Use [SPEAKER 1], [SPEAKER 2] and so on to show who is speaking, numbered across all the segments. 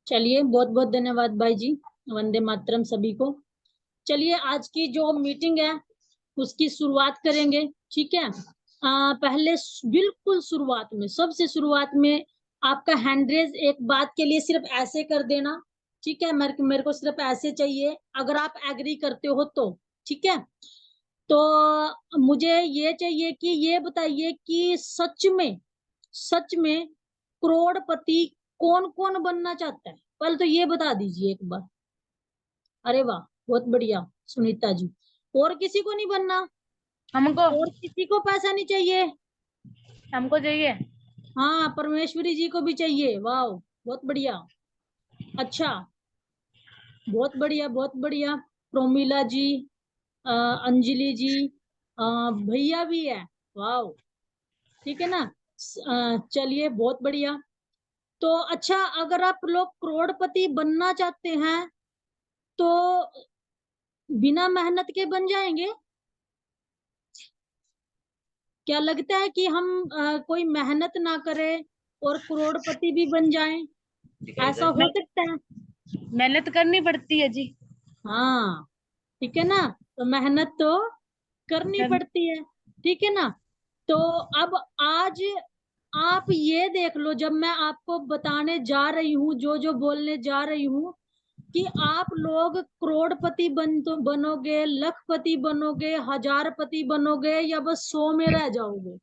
[SPEAKER 1] चलिए, बहुत बहुत धन्यवाद भाई जी। वंदे मातरम सभी को। चलिए, आज की जो मीटिंग है उसकी शुरुआत करेंगे। ठीक है। पहले बिल्कुल शुरुआत में, सबसे शुरुआत में आपका हैंड रेज एक बात के लिए सिर्फ ऐसे कर देना। ठीक है, मेरे को सिर्फ ऐसे चाहिए, अगर आप एग्री करते हो तो। ठीक है। तो मुझे ये चाहिए कि ये बताइए कि सच में करोड़पति कौन कौन बनना चाहता है। पहले तो ये बता दीजिए एक बार। अरे वाह, बहुत बढ़िया सुनीता जी। और किसी को नहीं बनना?
[SPEAKER 2] हमको
[SPEAKER 1] और किसी को पैसा नहीं चाहिए?
[SPEAKER 2] हमको चाहिए।
[SPEAKER 1] हाँ, परमेश्वरी जी को भी चाहिए। वाह, बहुत बढ़िया। अच्छा, बहुत बढ़िया बहुत बढ़िया। प्रोमिला जी, अंजलि जी, भैया भी है। वाह, ठीक है ना। चलिए, बहुत बढ़िया। तो अच्छा, अगर आप लोग करोड़पति बनना चाहते हैं तो बिना मेहनत के बन जाएंगे? क्या लगता है कि हम कोई मेहनत ना करें और करोड़पति भी बन जाएं? ऐसा हो सकता है?
[SPEAKER 2] मेहनत करनी पड़ती है जी।
[SPEAKER 1] हाँ, ठीक है ना। तो मेहनत तो करनी पड़ती है। ठीक है ना। तो अब आज आप ये देख लो, जब मैं आपको बताने जा रही हूँ, जो जो बोलने जा रही हूँ, कि आप लोग करोड़पति बनोगे, लखपति बनोगे, हजारपति बनोगे, या बस 100 में रह जाओगे।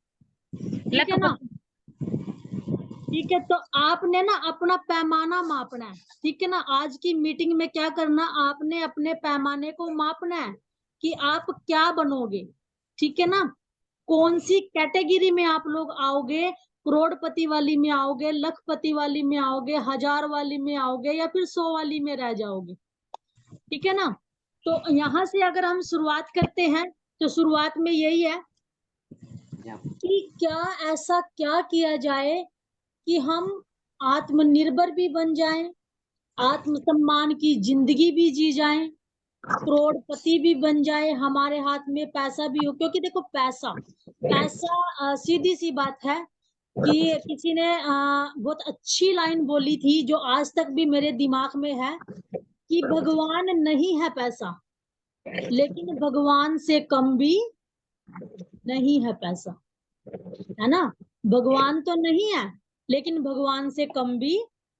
[SPEAKER 1] ठीक है ना। ठीक है। तो आपने ना अपना पैमाना मापना है। ठीक है ना। आज की मीटिंग में क्या करना, आपने अपने पैमाने को मापना है कि आप क्या बनोगे। ठीक है ना। कौन सी कैटेगरी में आप लोग आओगे, करोड़पति वाली में आओगे, लखपति वाली में आओगे, हजार वाली में आओगे, या फिर 100 वाली में रह जाओगे। ठीक है ना। तो यहाँ से अगर हम शुरुआत करते हैं तो शुरुआत में यही है कि क्या ऐसा क्या किया जाए कि हम आत्मनिर्भर भी बन जाएं, आत्मसम्मान की जिंदगी भी जी जाएं, करोड़पति भी बन जाए, हमारे हाथ में पैसा भी हो। क्योंकि देखो, पैसा पैसा सीधी सी बात है कि किसी ने बहुत अच्छी लाइन बोली थी जो आज तक भी मेरे दिमाग में है, कि भगवान नहीं है पैसा, लेकिन भगवान से कम भी नहीं है पैसा। है ना। भगवान तो नहीं है, लेकिन भगवान से कम भी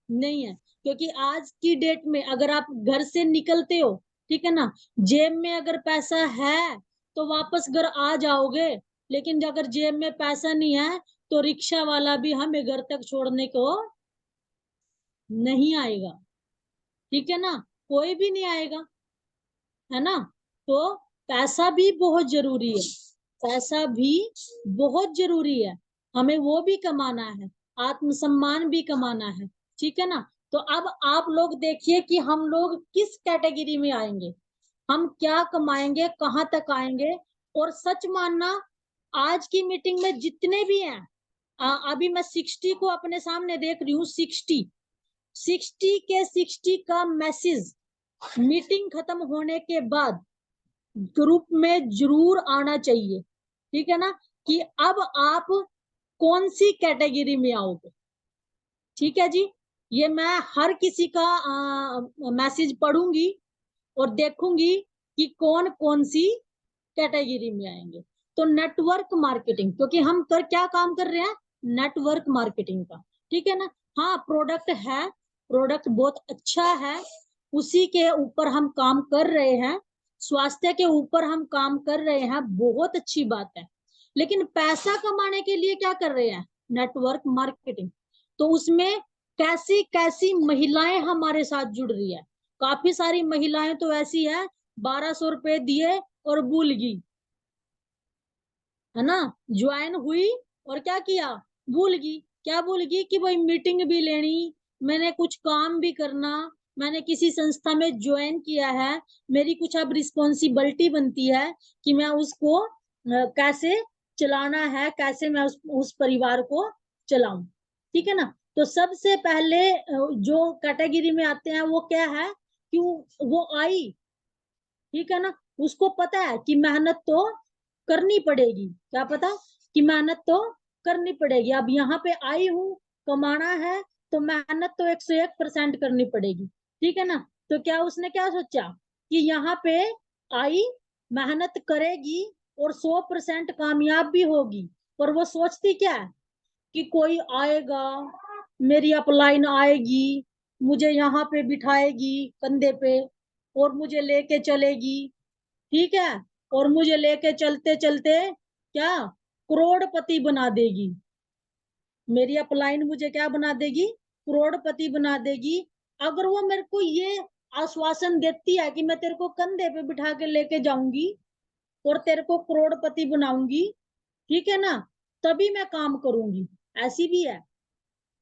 [SPEAKER 1] नहीं है। क्योंकि आज की डेट में अगर आप घर से निकलते हो, ठीक है ना, जेब में अगर पैसा है तो वापस घर आ जाओगे, लेकिन अगर जेब में पैसा नहीं है तो रिक्शा वाला भी हमें घर तक छोड़ने को नहीं आएगा। ठीक है ना। कोई भी नहीं आएगा। है ना। तो पैसा भी बहुत जरूरी है। पैसा भी बहुत जरूरी है। हमें वो भी कमाना है, आत्मसम्मान भी कमाना है। ठीक है ना। तो अब आप लोग देखिए कि हम लोग किस कैटेगरी में आएंगे, हम क्या कमाएंगे, कहां तक आएंगे। और सच मानना, आज की मीटिंग में जितने भी हैं, अभी मैं 60 को अपने सामने देख रही हूँ। 60 के 60 का मैसेज मीटिंग खत्म होने के बाद ग्रुप में जरूर आना चाहिए। ठीक है ना। कि अब आप कौन सी कैटेगरी में आओगे। ठीक है जी। ये मैं हर किसी का मैसेज पढ़ूंगी और देखूंगी कि कौन कौन सी कैटेगरी में आएंगे। तो नेटवर्क मार्केटिंग, क्योंकि हम क्या काम कर रहे हैं, नेटवर्क मार्केटिंग का। ठीक है ना। हाँ, प्रोडक्ट है, प्रोडक्ट बहुत अच्छा है, उसी के ऊपर हम काम कर रहे हैं, स्वास्थ्य के ऊपर हम काम कर रहे हैं, बहुत अच्छी बात है। लेकिन पैसा कमाने के लिए क्या कर रहे हैं, नेटवर्क मार्केटिंग। तो उसमें कैसी कैसी महिलाएं हमारे साथ जुड़ रही है। काफी सारी महिलाएं तो ऐसी है, 1200 रुपए दिए और भूल गई। है ना। ज्वाइन हुई और क्या किया, भूल गई। क्या भूल गई कि भाई मीटिंग भी लेनी, मैंने कुछ काम भी करना, मैंने किसी संस्था में ज्वाइन किया है, मेरी कुछ अब रिस्पॉन्सिबिलिटी बनती है कि मैं उसको कैसे चलाना है, कैसे मैं उस परिवार को चलाऊं। ठीक है ना। तो सबसे पहले जो कैटेगरी में आते हैं वो क्या है कि वो आई, ठीक है ना, उसको पता है कि मेहनत तो करनी पड़ेगी। क्या पता कि मेहनत तो करनी पड़ेगी। अब यहाँ पे आई हूँ, कमाना है, तो मेहनत तो 101% करनी पड़ेगी। ठीक है ना। तो क्या उसने क्या सोचा कि यहाँ पे आई, मेहनत करेगी और 100% कामयाब भी होगी। पर वो सोचती क्या है कि कोई आएगा, मेरी अपलाइन आएगी, मुझे यहाँ पे बिठाएगी कंधे पे और मुझे लेके चलेगी। ठीक है। और मुझे लेके चलते चलते क्या करोड़पति बना देगी। मेरी अपलाइन मुझे क्या बना देगी, करोड़पति बना देगी। अगर वो मेरे को ये आश्वासन देती है कि मैं तेरे को कंधे पे बिठा के लेके जाऊंगी और तेरे को करोड़पति बनाऊंगी, ठीक है ना, तभी मैं काम करूंगी। ऐसी भी है,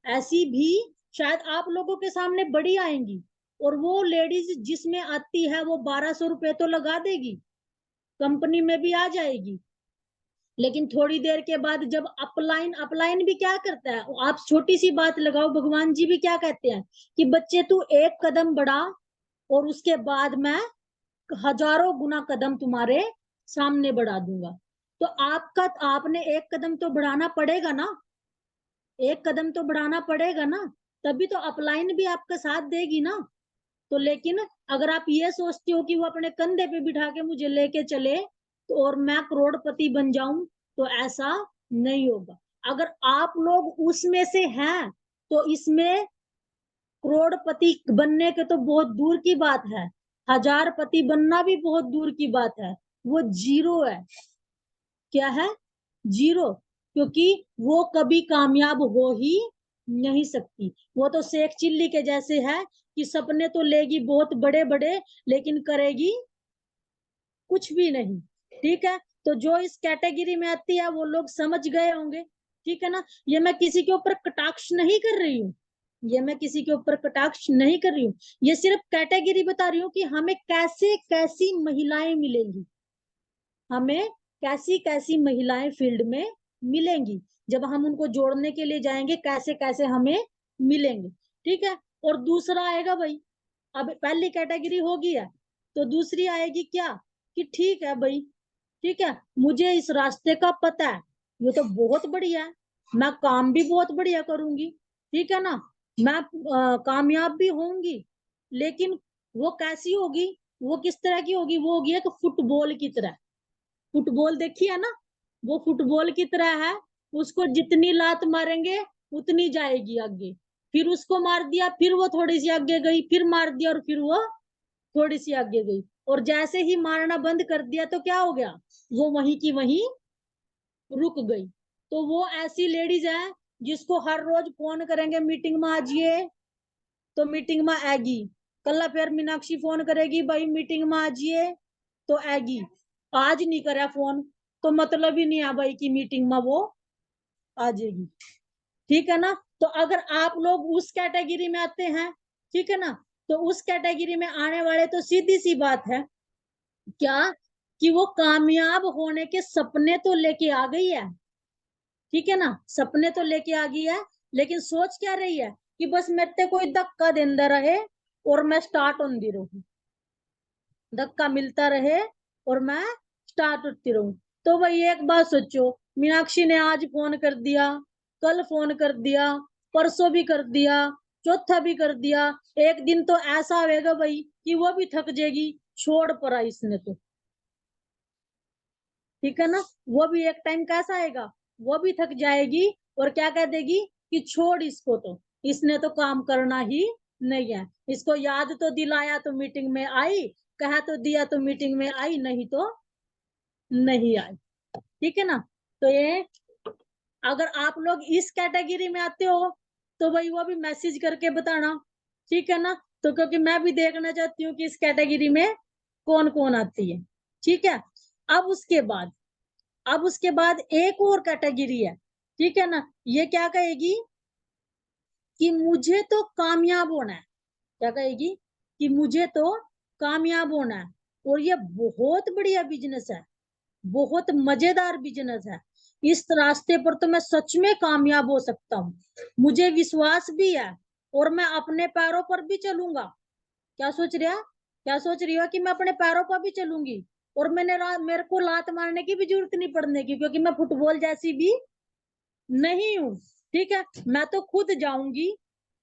[SPEAKER 1] ऐसी भी शायद आप लोगों के सामने बड़ी आएंगी, और वो लेडीज जिसमें आती है वो 1200 रुपए तो लगा देगी, कंपनी में भी आ जाएगी। लेकिन थोड़ी देर के बाद जब अपलाइन, अपलाइन भी क्या करता है, आप छोटी सी बात लगाओ, भगवान जी भी क्या कहते हैं कि बच्चे तू एक कदम बढ़ा और उसके बाद मैं हजारों गुना कदम तुम्हारे सामने बढ़ा दूंगा। तो आपका, आपने एक कदम तो बढ़ाना पड़ेगा ना, एक कदम तो बढ़ाना पड़ेगा ना, तभी तो अपलाइन भी आपका साथ देगी ना। तो लेकिन अगर आप ये सोचते हो कि वो अपने कंधे पे बिठा के मुझे लेके चले तो और मैं करोड़पति बन जाऊं, तो ऐसा नहीं होगा। अगर आप लोग उसमें से हैं तो इसमें करोड़पति बनने के तो बहुत दूर की बात है, 1000 पति बनना भी बहुत दूर की बात है। वो जीरो है। क्या है, जीरो। क्योंकि वो कभी कामयाब हो ही नहीं सकती। वो तो शेख चिल्ली के जैसे है कि सपने तो लेगी बहुत बड़े बड़े, लेकिन करेगी कुछ भी नहीं। ठीक है। तो जो इस कैटेगरी में आती है वो लोग समझ गए होंगे। ठीक है ना। ये मैं किसी के ऊपर कटाक्ष नहीं कर रही हूँ, ये मैं किसी के ऊपर कटाक्ष नहीं कर रही हूँ, ये सिर्फ कैटेगरी बता रही हूँ कि हमें कैसे कैसी महिलाएं मिलेंगी, हमें कैसी कैसी महिलाएं फील्ड में मिलेंगी, जब हम उनको जोड़ने के लिए जाएंगे कैसे कैसे हमें मिलेंगे। ठीक है। और दूसरा आएगा भाई, अब पहली कैटेगरी होगी है, तो दूसरी आएगी क्या कि ठीक है भाई, ठीक है, मुझे इस रास्ते का पता है, ये तो बहुत बढ़िया है, मैं काम भी बहुत बढ़िया करूंगी, ठीक है ना, मैं कामयाब भी होंगी। लेकिन वो कैसी होगी, वो किस तरह की होगी, वो होगी एक फुटबॉल की तरह। फुटबॉल देखी है ना, वो फुटबॉल की तरह है, उसको जितनी लात मारेंगे उतनी जाएगी आगे। फिर उसको मार दिया, फिर वो थोड़ी सी आगे गई, फिर मार दिया और फिर वो थोड़ी सी आगे गई, और जैसे ही मारना बंद कर दिया तो क्या हो गया, वो वहीं की वहीं रुक गई। तो वो ऐसी लेडीज है जिसको हर रोज फोन करेंगे मीटिंग में आजिए, तो मीटिंग में आएगी। कल फिर मीनाक्षी फोन करेगी भाई मीटिंग में आजिए, तो आएगी। आज नहीं करा फोन तो मतलब ही नहीं है भाई की मीटिंग में वो आ जाएगी। ठीक है ना। तो अगर आप लोग उस कैटेगरी में आते हैं, ठीक है ना, तो उस कैटेगरी में आने वाले तो सीधी सी बात है क्या कि वो कामयाब होने के सपने तो लेके आ गई है। ठीक है ना, सपने तो लेके आ गई है, लेकिन सोच क्या रही है कि बस मेरे कोई धक्का देंदा रहे और मैं स्टार्ट होती रहूं, धक्का मिलता रहे और मैं स्टार्ट होती रहूं। तो भाई एक बात सोचो, मीनाक्षी ने आज फोन कर दिया, कल फोन कर दिया, परसों भी कर दिया, चौथा भी कर दिया, एक दिन तो ऐसा होगा भाई कि वो भी थक जाएगी, छोड़ पड़ा इसने तो। ठीक है ना, वो भी एक टाइम कैसा आएगा, वो भी थक जाएगी और क्या कह देगी कि छोड़ इसको, तो इसने तो काम करना ही नहीं है, इसको याद तो दिलाया तो मीटिंग में आई, कहा तो दिया तो मीटिंग में आई, नहीं तो नहीं आई। ठीक है ना। तो ये अगर आप लोग इस कैटेगरी में आते हो तो भाई वो भी मैसेज करके बताना। ठीक है ना। तो क्योंकि मैं भी देखना चाहती हूँ कि इस कैटेगरी में कौन कौन आती है। ठीक है। अब उसके बाद, अब उसके बाद एक और कैटेगरी है। ठीक है ना, ये क्या कहेगी कि मुझे तो कामयाब होना है। क्या कहेगी कि मुझे तो कामयाब होना है, और ये बहुत बढ़िया बिजनेस है, बहुत मजेदार बिजनेस है, इस रास्ते पर तो मैं सच में कामयाब हो सकता हूँ, मुझे विश्वास भी है और मैं अपने पैरों पर भी चलूंगा। क्या सोच रहा, क्या सोच रही हो कि मैं अपने पैरों पर भी चलूंगी। और मेरे को लात मारने की भी जरूरत नहीं पड़ने की, क्योंकि मैं फुटबॉल जैसी भी नहीं हूँ। ठीक है, मैं तो खुद जाऊंगी।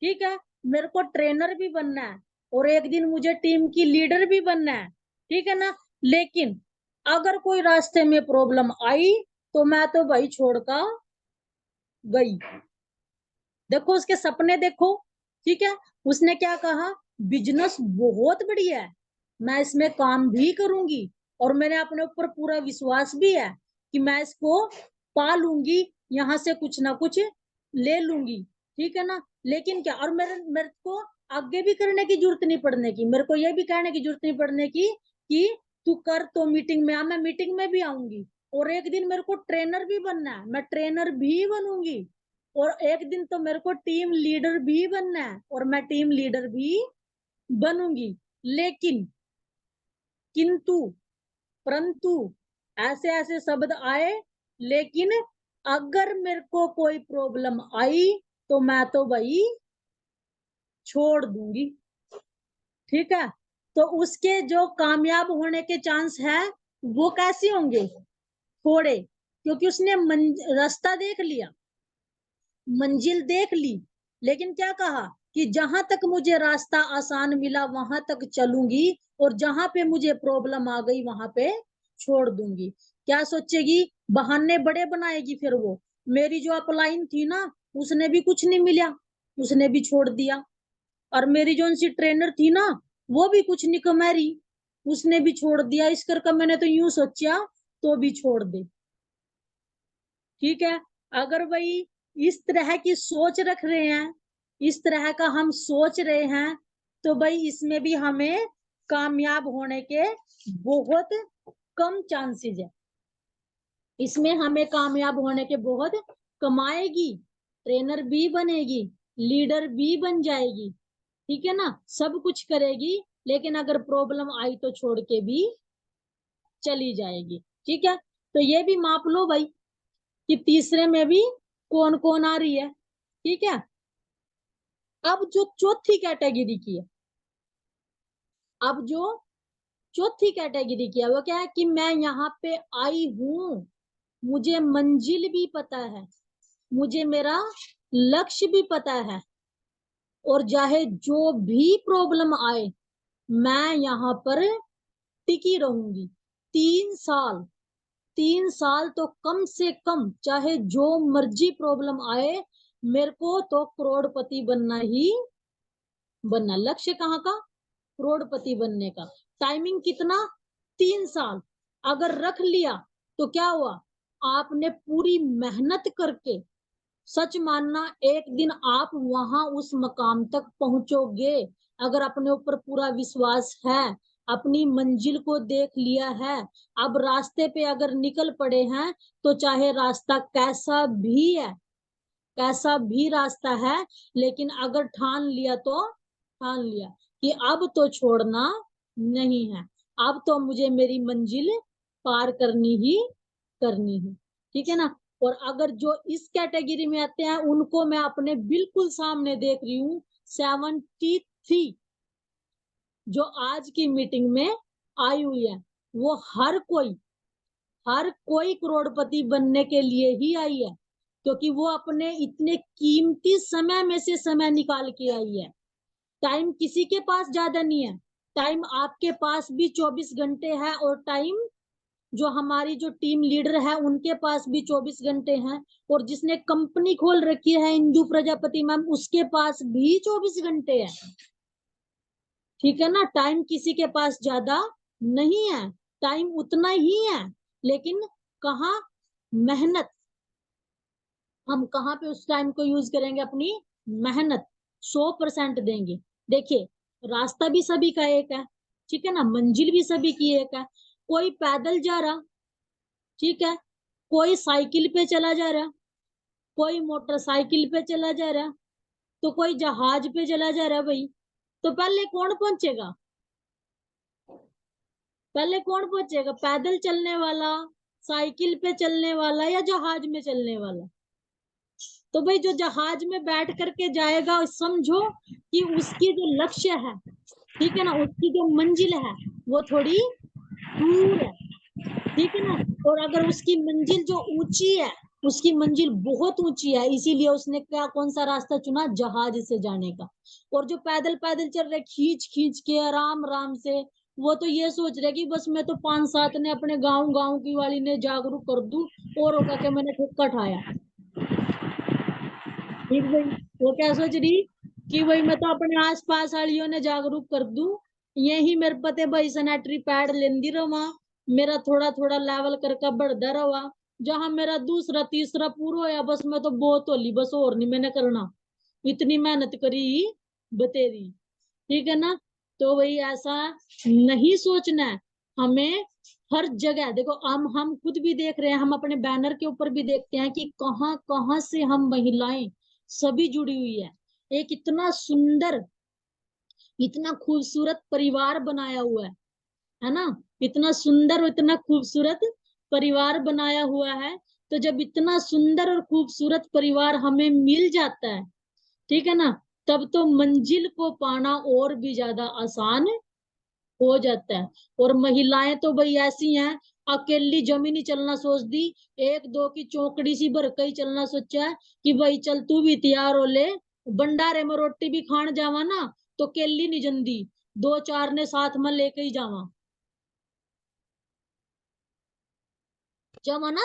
[SPEAKER 1] ठीक है, मेरे को ट्रेनर भी बनना है और एक दिन मुझे टीम की लीडर भी बनना है। ठीक है ना, लेकिन अगर कोई रास्ते में प्रॉब्लम आई तो मैं तो भाई छोड़ कर गई। देखो उसके सपने देखो। ठीक है, उसने क्या कहा, बिजनेस बहुत बढ़िया है, मैं इसमें काम भी करूंगी और मैंने अपने ऊपर पूरा विश्वास भी है कि मैं इसको पालूंगी, यहाँ से कुछ ना कुछ ले लूंगी। ठीक है ना, लेकिन क्या, और मेरे को आगे भी करने की जरूरत नहीं पड़ने की, मेरे को ये भी कहने की जरूरत नहीं पड़ने की कि तू कर तो मीटिंग में आ, मैं मीटिंग में भी आऊंगी। और एक दिन मेरे को ट्रेनर भी बनना है, मैं ट्रेनर भी बनूंगी। और एक दिन तो मेरे को टीम लीडर भी बनना है और मैं टीम लीडर भी बनूंगी। लेकिन, किंतु, परंतु, ऐसे ऐसे शब्द आए। लेकिन अगर मेरे को कोई प्रॉब्लम आई तो मैं तो भाई छोड़ दूंगी। ठीक है, तो उसके जो कामयाब होने के चांस है वो कैसे होंगे, थोड़े, क्योंकि उसने रास्ता देख लिया, मंजिल देख ली। लेकिन क्या कहा कि जहां तक मुझे रास्ता आसान मिला वहां तक चलूंगी और जहां पे मुझे प्रॉब्लम आ गई वहां पे छोड़ दूंगी। क्या सोचेगी, बहाने बड़े बनाएगी फिर वो। मेरी जो अपलाइन थी ना, उसने भी कुछ नहीं मिला, उसने भी छोड़ दिया। और मेरी जो उनसी ट्रेनर थी ना, वो भी कुछ नहीं कमारी, उसने भी छोड़ दिया। इस करके मैंने तो यूं सोचा तो भी छोड़ दे। ठीक है, अगर भाई इस तरह की सोच रख रहे हैं, इस तरह का हम सोच रहे हैं, तो भाई इसमें भी हमें कामयाब होने के बहुत कम चांसेस है। इसमें हमें कामयाब होने के बहुत, कमाएगी, ट्रेनर भी बनेगी, लीडर भी बन जाएगी। ठीक है ना, सब कुछ करेगी, लेकिन अगर प्रॉब्लम आई तो छोड़ के भी चली जाएगी। ठीक है, तो ये भी माप लो भाई कि तीसरे में भी कौन कौन आ रही है। ठीक है, अब जो चौथी कैटेगरी की है, अब जो चौथी कैटेगरी की है वो क्या है कि मैं यहाँ पे आई हूं, मुझे मंजिल भी पता है, मुझे मेरा लक्ष्य भी पता है, और चाहे जो भी प्रॉब्लम आए मैं यहाँ पर टिकी रहूंगी। 3 साल, 3 साल तो कम से कम, चाहे जो मर्जी प्रॉब्लम आए, मेरे को तो करोड़पति बनना ही बनना। लक्ष्य कहाँ का, करोड़पति बनने का। टाइमिंग कितना, 3 साल। अगर रख लिया तो क्या हुआ, आपने पूरी मेहनत करके, सच मानना एक दिन आप वहां उस मकाम तक पहुंचोगे। अगर अपने ऊपर पूरा विश्वास है, अपनी मंजिल को देख लिया है, अब रास्ते पे अगर निकल पड़े हैं तो चाहे रास्ता कैसा भी है, कैसा भी रास्ता है, लेकिन अगर ठान लिया तो ठान लिया कि अब तो छोड़ना नहीं है, अब तो मुझे मेरी मंजिल पार करनी ही करनी है। ठीक है ना, और अगर जो इस कैटेगरी में आते हैं उनको मैं अपने बिल्कुल सामने देख रही हूँ, 73 जो आज की मीटिंग में आई हुई है, वो हर कोई करोड़पति बनने के लिए ही आई है, क्योंकि वो अपने इतने कीमती समय में से समय निकाल के आई है। टाइम किसी के पास ज्यादा नहीं है, टाइम आपके पास भी 24 घंटे है, और टाइम जो हमारी जो टीम लीडर है उनके पास भी 24 घंटे हैं, और जिसने कंपनी खोल रखी है इंदु प्रजापति मैम, उसके पास भी 24 घंटे है। ठीक है ना, टाइम किसी के पास ज्यादा नहीं है, टाइम उतना ही है, लेकिन कहा, मेहनत, हम कहाँ पे उस टाइम को यूज करेंगे, अपनी मेहनत 100% देंगे। देखिए, रास्ता भी सभी का एक है, ठीक है ना, मंजिल भी सभी की एक है। कोई पैदल जा रहा, ठीक है, कोई साइकिल पे चला जा रहा, कोई मोटरसाइकिल पे चला जा रहा, तो कोई जहाज पे चला जा रहा। भाई, तो पहले कौन पहुंचेगा, पहले कौन पहुंचेगा, पैदल चलने वाला, साइकिल पे चलने वाला, या जहाज में चलने वाला। तो भाई जो जहाज में बैठ करके जाएगा, समझो कि उसकी जो लक्ष्य है, ठीक है ना, उसकी जो मंजिल है वो थोड़ी दूर है, ठीक है ना। और अगर उसकी मंजिल जो ऊंची है, उसकी मंजिल बहुत ऊंची है, इसीलिए उसने क्या कौन सा रास्ता चुना, जहाज से जाने का। और जो पैदल पैदल चल रहे खींच खींच के आराम आराम से, वो तो ये सोच रहे कि बस मैं तो 5-7 ने अपने गांव गांव की वाली ने जागरूक कर दूं, और होगा कि मैंने ठुक्का ठाया। ठीक भाई। वो क्या सोच रही कि भाई मैं तो अपने आस पास वालियों ने जागरूक कर दूं, यही मेरे पते भाई सैनिटरी पैड लेंदी रहा, मेरा थोड़ा थोड़ा लेवल करके बढ़ता रहा, जहां मेरा दूसरा तीसरा पूरा होया बस मैं तो बहुत होली, बस और नहीं मैंने करना, इतनी मेहनत करी बतेरी। ठीक है ना। तो भाई ऐसा नहीं सोचना है हमें। हर जगह देखो, हम खुद भी देख रहे हैं, हम अपने बैनर के ऊपर भी देखते हैं कि कहाँ कहाँ से हम महिलाएं सभी जुड़ी हुई है। एक इतना सुंदर, इतना खूबसूरत परिवार बनाया हुआ है ना। इतना सुंदर और इतना खूबसूरत परिवार बनाया हुआ है। तो जब इतना सुंदर और खूबसूरत परिवार हमें मिल जाता है, ठीक है ना, तब तो मंजिल को पाना और भी ज्यादा आसान हो जाता है। और महिलाएं तो भाई ऐसी हैं, अकेली जमीनी चलना सोच दी, एक दो की चौकड़ी सी भर कई चलना सोचा है कि भाई चल तू भी तैयार हो ले, भंडारे में रोटी भी खान जावा ना, तो केली नहीं जंदी, 2-4 ने साथ में लेके ही जावा, जावा ना।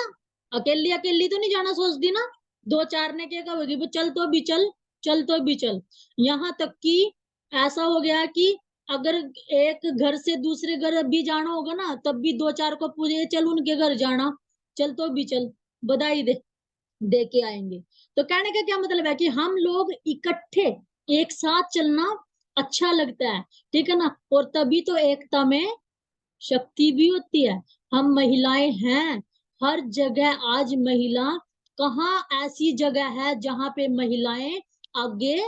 [SPEAKER 1] अकेली अकेली तो नहीं जाना सोच दी ना, 2-4 ने क्या कहोगी, वो चल तो भी चल, चल तो भी चल। यहाँ तक कि ऐसा हो गया कि अगर एक घर से दूसरे घर भी जाना होगा ना, तब भी 2-4 को पूछे चल उनके घर जाना, चल तो भी चल, बधाई दे के आएंगे। तो कहने का क्या मतलब है कि हम लोग इकट्ठे एक साथ चलना अच्छा लगता है, ठीक है ना। और तभी तो एकता में शक्ति भी होती है। हम महिलाएं हैं हर जगह, आज महिला कहाँ ऐसी जगह है जहां पे महिलाएं आगे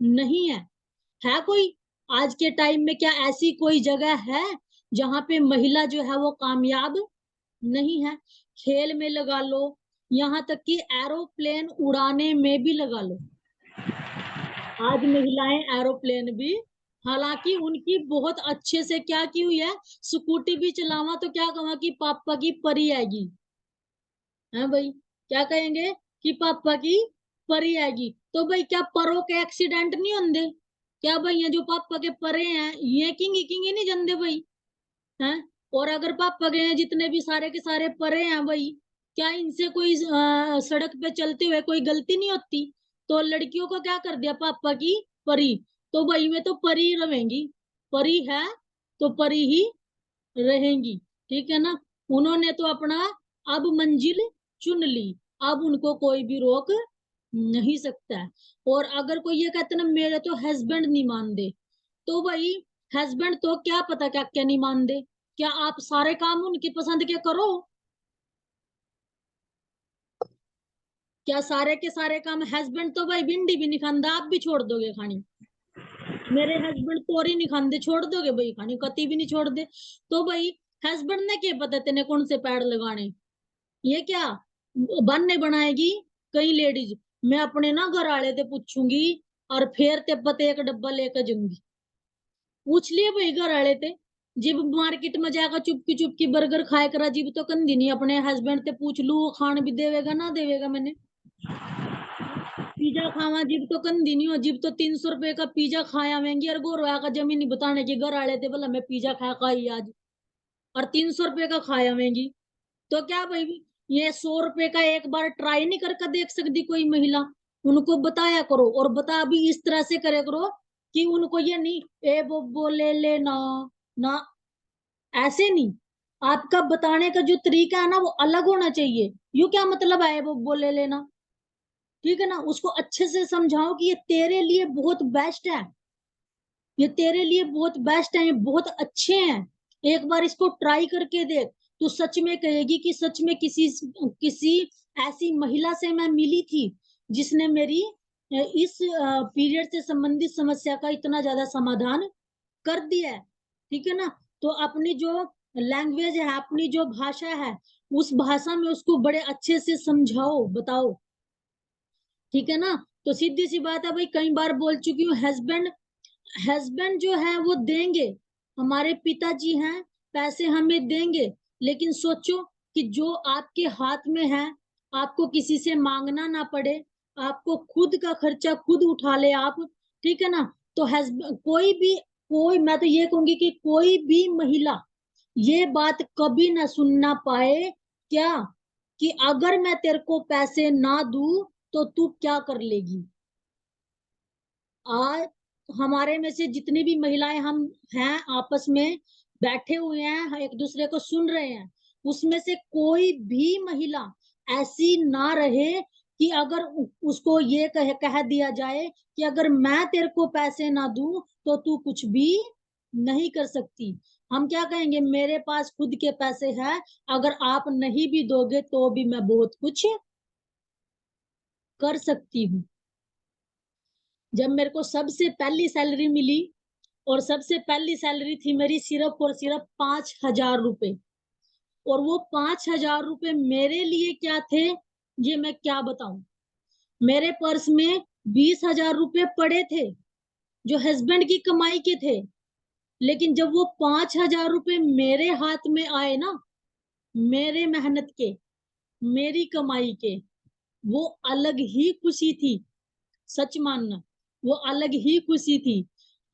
[SPEAKER 1] नहीं है कोई? आज के टाइम में क्या ऐसी कोई जगह है जहां पे महिला जो है वो कामयाब नहीं है? खेल में लगा लो, यहाँ तक कि एरोप्लेन उड़ाने में भी लगा लो, आज महिलाएं एरोप्लेन भी, हालांकि उनकी बहुत अच्छे से क्या की हुई है, स्कूटी भी चलावा तो क्या कहा कि पापा की परी आएगी, है भाई, क्या कहेंगे कि पापा की परी आएगी। तो भाई क्या परों के एक्सीडेंट नहीं होंगे? क्या भाई ये जो पापा के परे हैं ये किंगी किंगी नहीं जंदे भाई, हैं? और अगर पापा के हैं जितने भी सारे के सारे परे हैं भाई, क्या इनसे कोई सड़क पे चलते हुए कोई गलती नहीं होती? तो लड़कियों को क्या कर दिया, पापा की परी, तो भाई में तो परी रहेंगी, परी है तो परी ही रहेंगी। ठीक है ना। उन्होंने तो अपना अब मंजिल चुन ली, अब उनको कोई भी रोक नहीं सकता है। और अगर कोई ये कहते ना मेरे तो हस्बैंड नहीं मान दे, तो भाई हस्बैंड तो क्या पता क्या क्या नहीं मान दे, क्या आप सारे काम उनकी पसंद के करो? क्या सारे के सारे काम हस्बैंड तो भाई भिंडी भी नहीं खांदा, आप भी छोड़ दोगे खानी? मेरे हस्बैंड तोरी नहीं खाते, छोड़ दोगे भाई खानी? कति भी नहीं छोड़ दे। तो भाई हस्बैंड ने क्या पता तेने कौन से पैड लगाने, ये क्या बनने बनाएगी कई लेडीज? मैं अपने ना घर वाले ते पूछूंगी, और फिर ते पते एक डब्बा लेकर जाऊंगी। पूछ लिए भाई घर वाले थे, जिब मार्केट में जाकर चुपकी चुपकी बर्गर खाए करा, जिब तो कंदी नहीं अपने हस्बैंड ते पूछ लू खान भी देवेगा ना देवेगा मैंने, पिज्जा खावा जिब तो कंदी नहीं हो, जिब तो 300 रुपए का पिज्जा खाया आवेंगी, और गोरवा का जमीन नहीं बताने के घर आले थे बोला मैं पिज्जा खाई आज, और 300 रुपए का खाया आवेंगी। तो क्या भाई ये 100 रुपए का एक बार ट्राई नहीं करके देख सकती कोई महिला? उनको बताया करो, और बता भी इस तरह से करे करो कि उनको ये नहीं ए वो बोले ले ना, ना ऐसे नहीं। आपका बताने का जो तरीका है ना वो अलग होना चाहिए। यू क्या मतलब है वो बोले लेना? ठीक है ना, उसको अच्छे से समझाओ कि ये तेरे लिए बहुत बेस्ट है, ये तेरे लिए बहुत बेस्ट है, ये बहुत अच्छे हैं, एक बार इसको ट्राई करके देख। तो सच में कहेगी कि सच में किसी किसी ऐसी महिला से मैं मिली थी जिसने मेरी इस पीरियड से संबंधित समस्या का इतना ज्यादा समाधान कर दिया है। ठीक है ना। तो अपनी जो लैंग्वेज है, अपनी जो भाषा है, उस भाषा में उसको बड़े अच्छे से समझाओ, बताओ। ठीक है ना। तो सीधी सी बात है भाई, कई बार बोल चुकी हूँ, हस्बैंड हस्बैंड जो है वो देंगे, हमारे पिताजी हैं पैसे हमें देंगे, लेकिन सोचो कि जो आपके हाथ में है, आपको किसी से मांगना ना पड़े, आपको खुद का खर्चा खुद उठा ले आप, ठीक है ना। तो कोई मैं तो ये कहूंगी कि कोई भी महिला ये बात कभी ना सुनना पाए, क्या, कि अगर मैं तेरे को पैसे ना दूं तो तू क्या कर लेगी। आज हमारे में से जितनी भी महिलाएं हम हैं, आपस में बैठे हुए हैं, एक दूसरे को सुन रहे हैं, उसमें से कोई भी महिला ऐसी ना रहे कि अगर उसको ये कह दिया जाए कि अगर मैं तेरे को पैसे ना दूं तो तू कुछ भी नहीं कर सकती। हम क्या कहेंगे, मेरे पास खुद के पैसे हैं, अगर आप नहीं भी दोगे तो भी मैं बहुत कुछ कर सकती हूँ। जब मेरे को सबसे पहली सैलरी मिली, और सबसे पहली सैलरी थी मेरी सिर्फ और सिर्फ 5,000 रुपए, और वो 5,000 रुपए मेरे लिए क्या थे ये मैं क्या बताऊं। मेरे पर्स में 20,000 रुपए पड़े थे जो हस्बैंड की कमाई के थे, लेकिन जब वो 5,000 रुपए मेरे हाथ में आए ना, मेरे मेहनत के, मेरी कमाई के, वो अलग ही खुशी थी। सच मानना, वो अलग ही खुशी थी।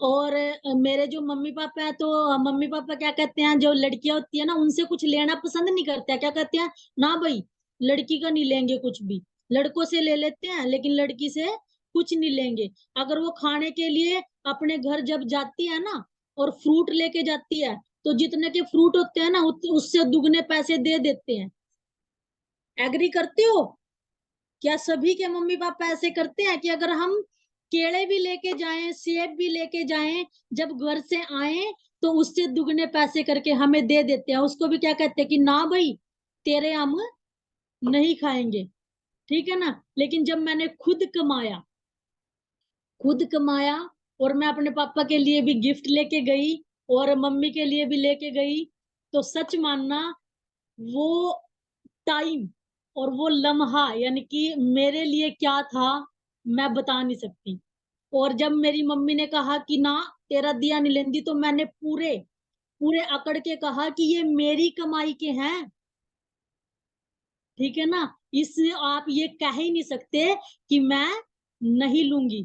[SPEAKER 1] और मेरे जो मम्मी पापा है, तो मम्मी पापा क्या कहते हैं, जो लड़कियां होती है ना उनसे कुछ लेना पसंद नहीं करते हैं। क्या कहते हैं, ना भाई लड़की का नहीं लेंगे कुछ भी, लड़कों से ले लेते हैं लेकिन लड़की से कुछ नहीं लेंगे। अगर वो खाने के लिए अपने घर जब जाती है ना और फ्रूट लेके जाती है, तो जितने के फ्रूट होते हैं ना उससे दुगने पैसे दे देते हैं। एग्री करते हो? क्या सभी के मम्मी पापा ऐसे करते हैं कि अगर हम केले भी लेके जाएं, सेब भी लेके जाएं, जब घर से आए तो उससे दुगने पैसे करके हमें दे देते हैं। उसको भी क्या कहते हैं कि ना भाई तेरे हम नहीं खाएंगे, ठीक है ना। लेकिन जब मैंने खुद कमाया और मैं अपने पापा के लिए भी गिफ्ट लेके गई और मम्मी के लिए भी लेके गई, तो सच मानना, वो टाइम और वो लम्हा यानी कि मेरे लिए क्या था मैं बता नहीं सकती। और जब मेरी मम्मी ने कहा कि ना तेरा दिया नहीं लेंदी, तो मैंने पूरे पूरे अकड़ के कहा कि ये मेरी कमाई के हैं, ठीक है ना। इससे आप ये कह ही नहीं सकते कि मैं नहीं लूंगी,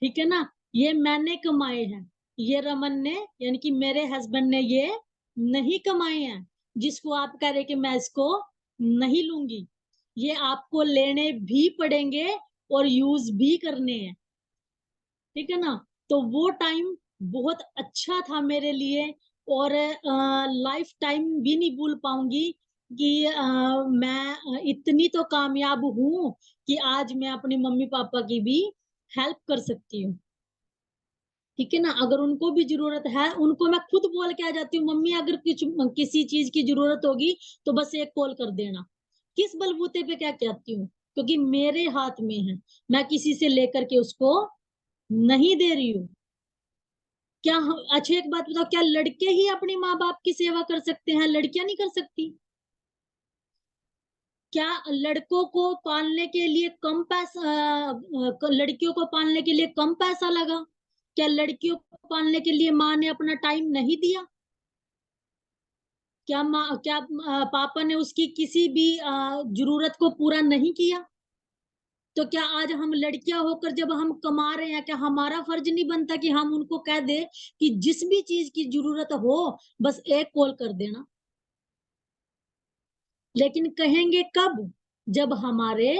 [SPEAKER 1] ठीक है ना। ये मैंने कमाए हैं, ये रमन ने यानी कि मेरे हस्बैंड ने ये नहीं कमाए हैं, जिसको आप कह रहे कि मैं इसको नहीं लूंगी। ये आपको लेने भी पड़ेंगे और यूज भी करने हैं, ठीक है ना। तो वो टाइम बहुत अच्छा था मेरे लिए, और लाइफ टाइम भी नहीं भूल पाऊंगी कि मैं इतनी तो कामयाब हूं कि आज मैं अपनी मम्मी पापा की भी हेल्प कर सकती हूँ, ठीक है ना। अगर उनको भी जरूरत है, उनको मैं खुद बोल के आ जाती हूँ, मम्मी अगर किसी चीज की जरूरत होगी तो बस एक कॉल कर देना। किस बलबूते पे क्या कहती हूँ, क्योंकि मेरे हाथ में है, मैं किसी से लेकर के उसको नहीं दे रही हूँ। अच्छा एक बात बताओ, क्या लड़के ही अपनी माँ बाप की सेवा कर सकते हैं, लड़कियां नहीं कर सकती? क्या लड़कों को पालने के लिए कम पैसा, लड़कियों को पालने के लिए कम पैसा लगा? क्या लड़कियों को पालने के लिए माँ ने अपना टाइम नहीं दिया? क्या पापा ने उसकी किसी भी जरूरत को पूरा नहीं किया? तो क्या आज हम लड़कियां होकर जब हम कमा रहे हैं, क्या हमारा फर्ज नहीं बनता कि हम उनको कह दे कि जिस भी चीज की जरूरत हो बस एक कॉल कर देना? लेकिन कहेंगे कब? जब हमारे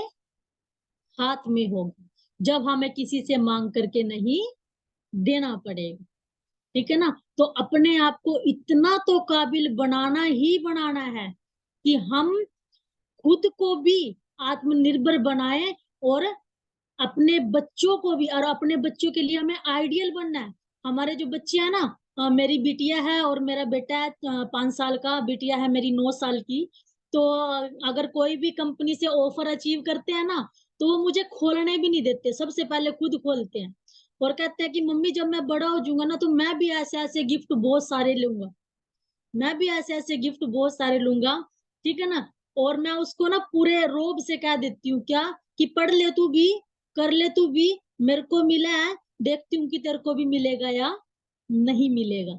[SPEAKER 1] हाथ में होगा, जब हमें किसी से मांग करके नहीं देना पड़ेगा, ठीक है ना। तो अपने आप को इतना तो काबिल बनाना ही बनाना है कि हम खुद को भी आत्मनिर्भर बनाए, और अपने बच्चों को भी, और अपने बच्चों के लिए हमें आइडियल बनना है। हमारे जो बच्चे हैं ना, मेरी बिटिया है और मेरा बेटा है 5 साल का, बिटिया है मेरी 9 साल की। तो अगर कोई भी कंपनी से ऑफर अचीव करते हैं ना, तो वो मुझे खोलने भी नहीं देते, सबसे पहले खुद खोलते हैं और कहते हैं कि मम्मी जब मैं बड़ा हो जाऊंगा ना तो मैं भी ऐसे ऐसे गिफ्ट बहुत सारे लूंगा, मैं भी ऐसे ऐसे गिफ्ट बहुत सारे लूंगा, ठीक है ना। और मैं उसको ना पूरे रोब से कह देती हूँ क्या, कि पढ़ ले तू भी, कर ले तू भी, मेरे को मिला है, देखती हूँ कि तेरे को भी मिलेगा या नहीं मिलेगा,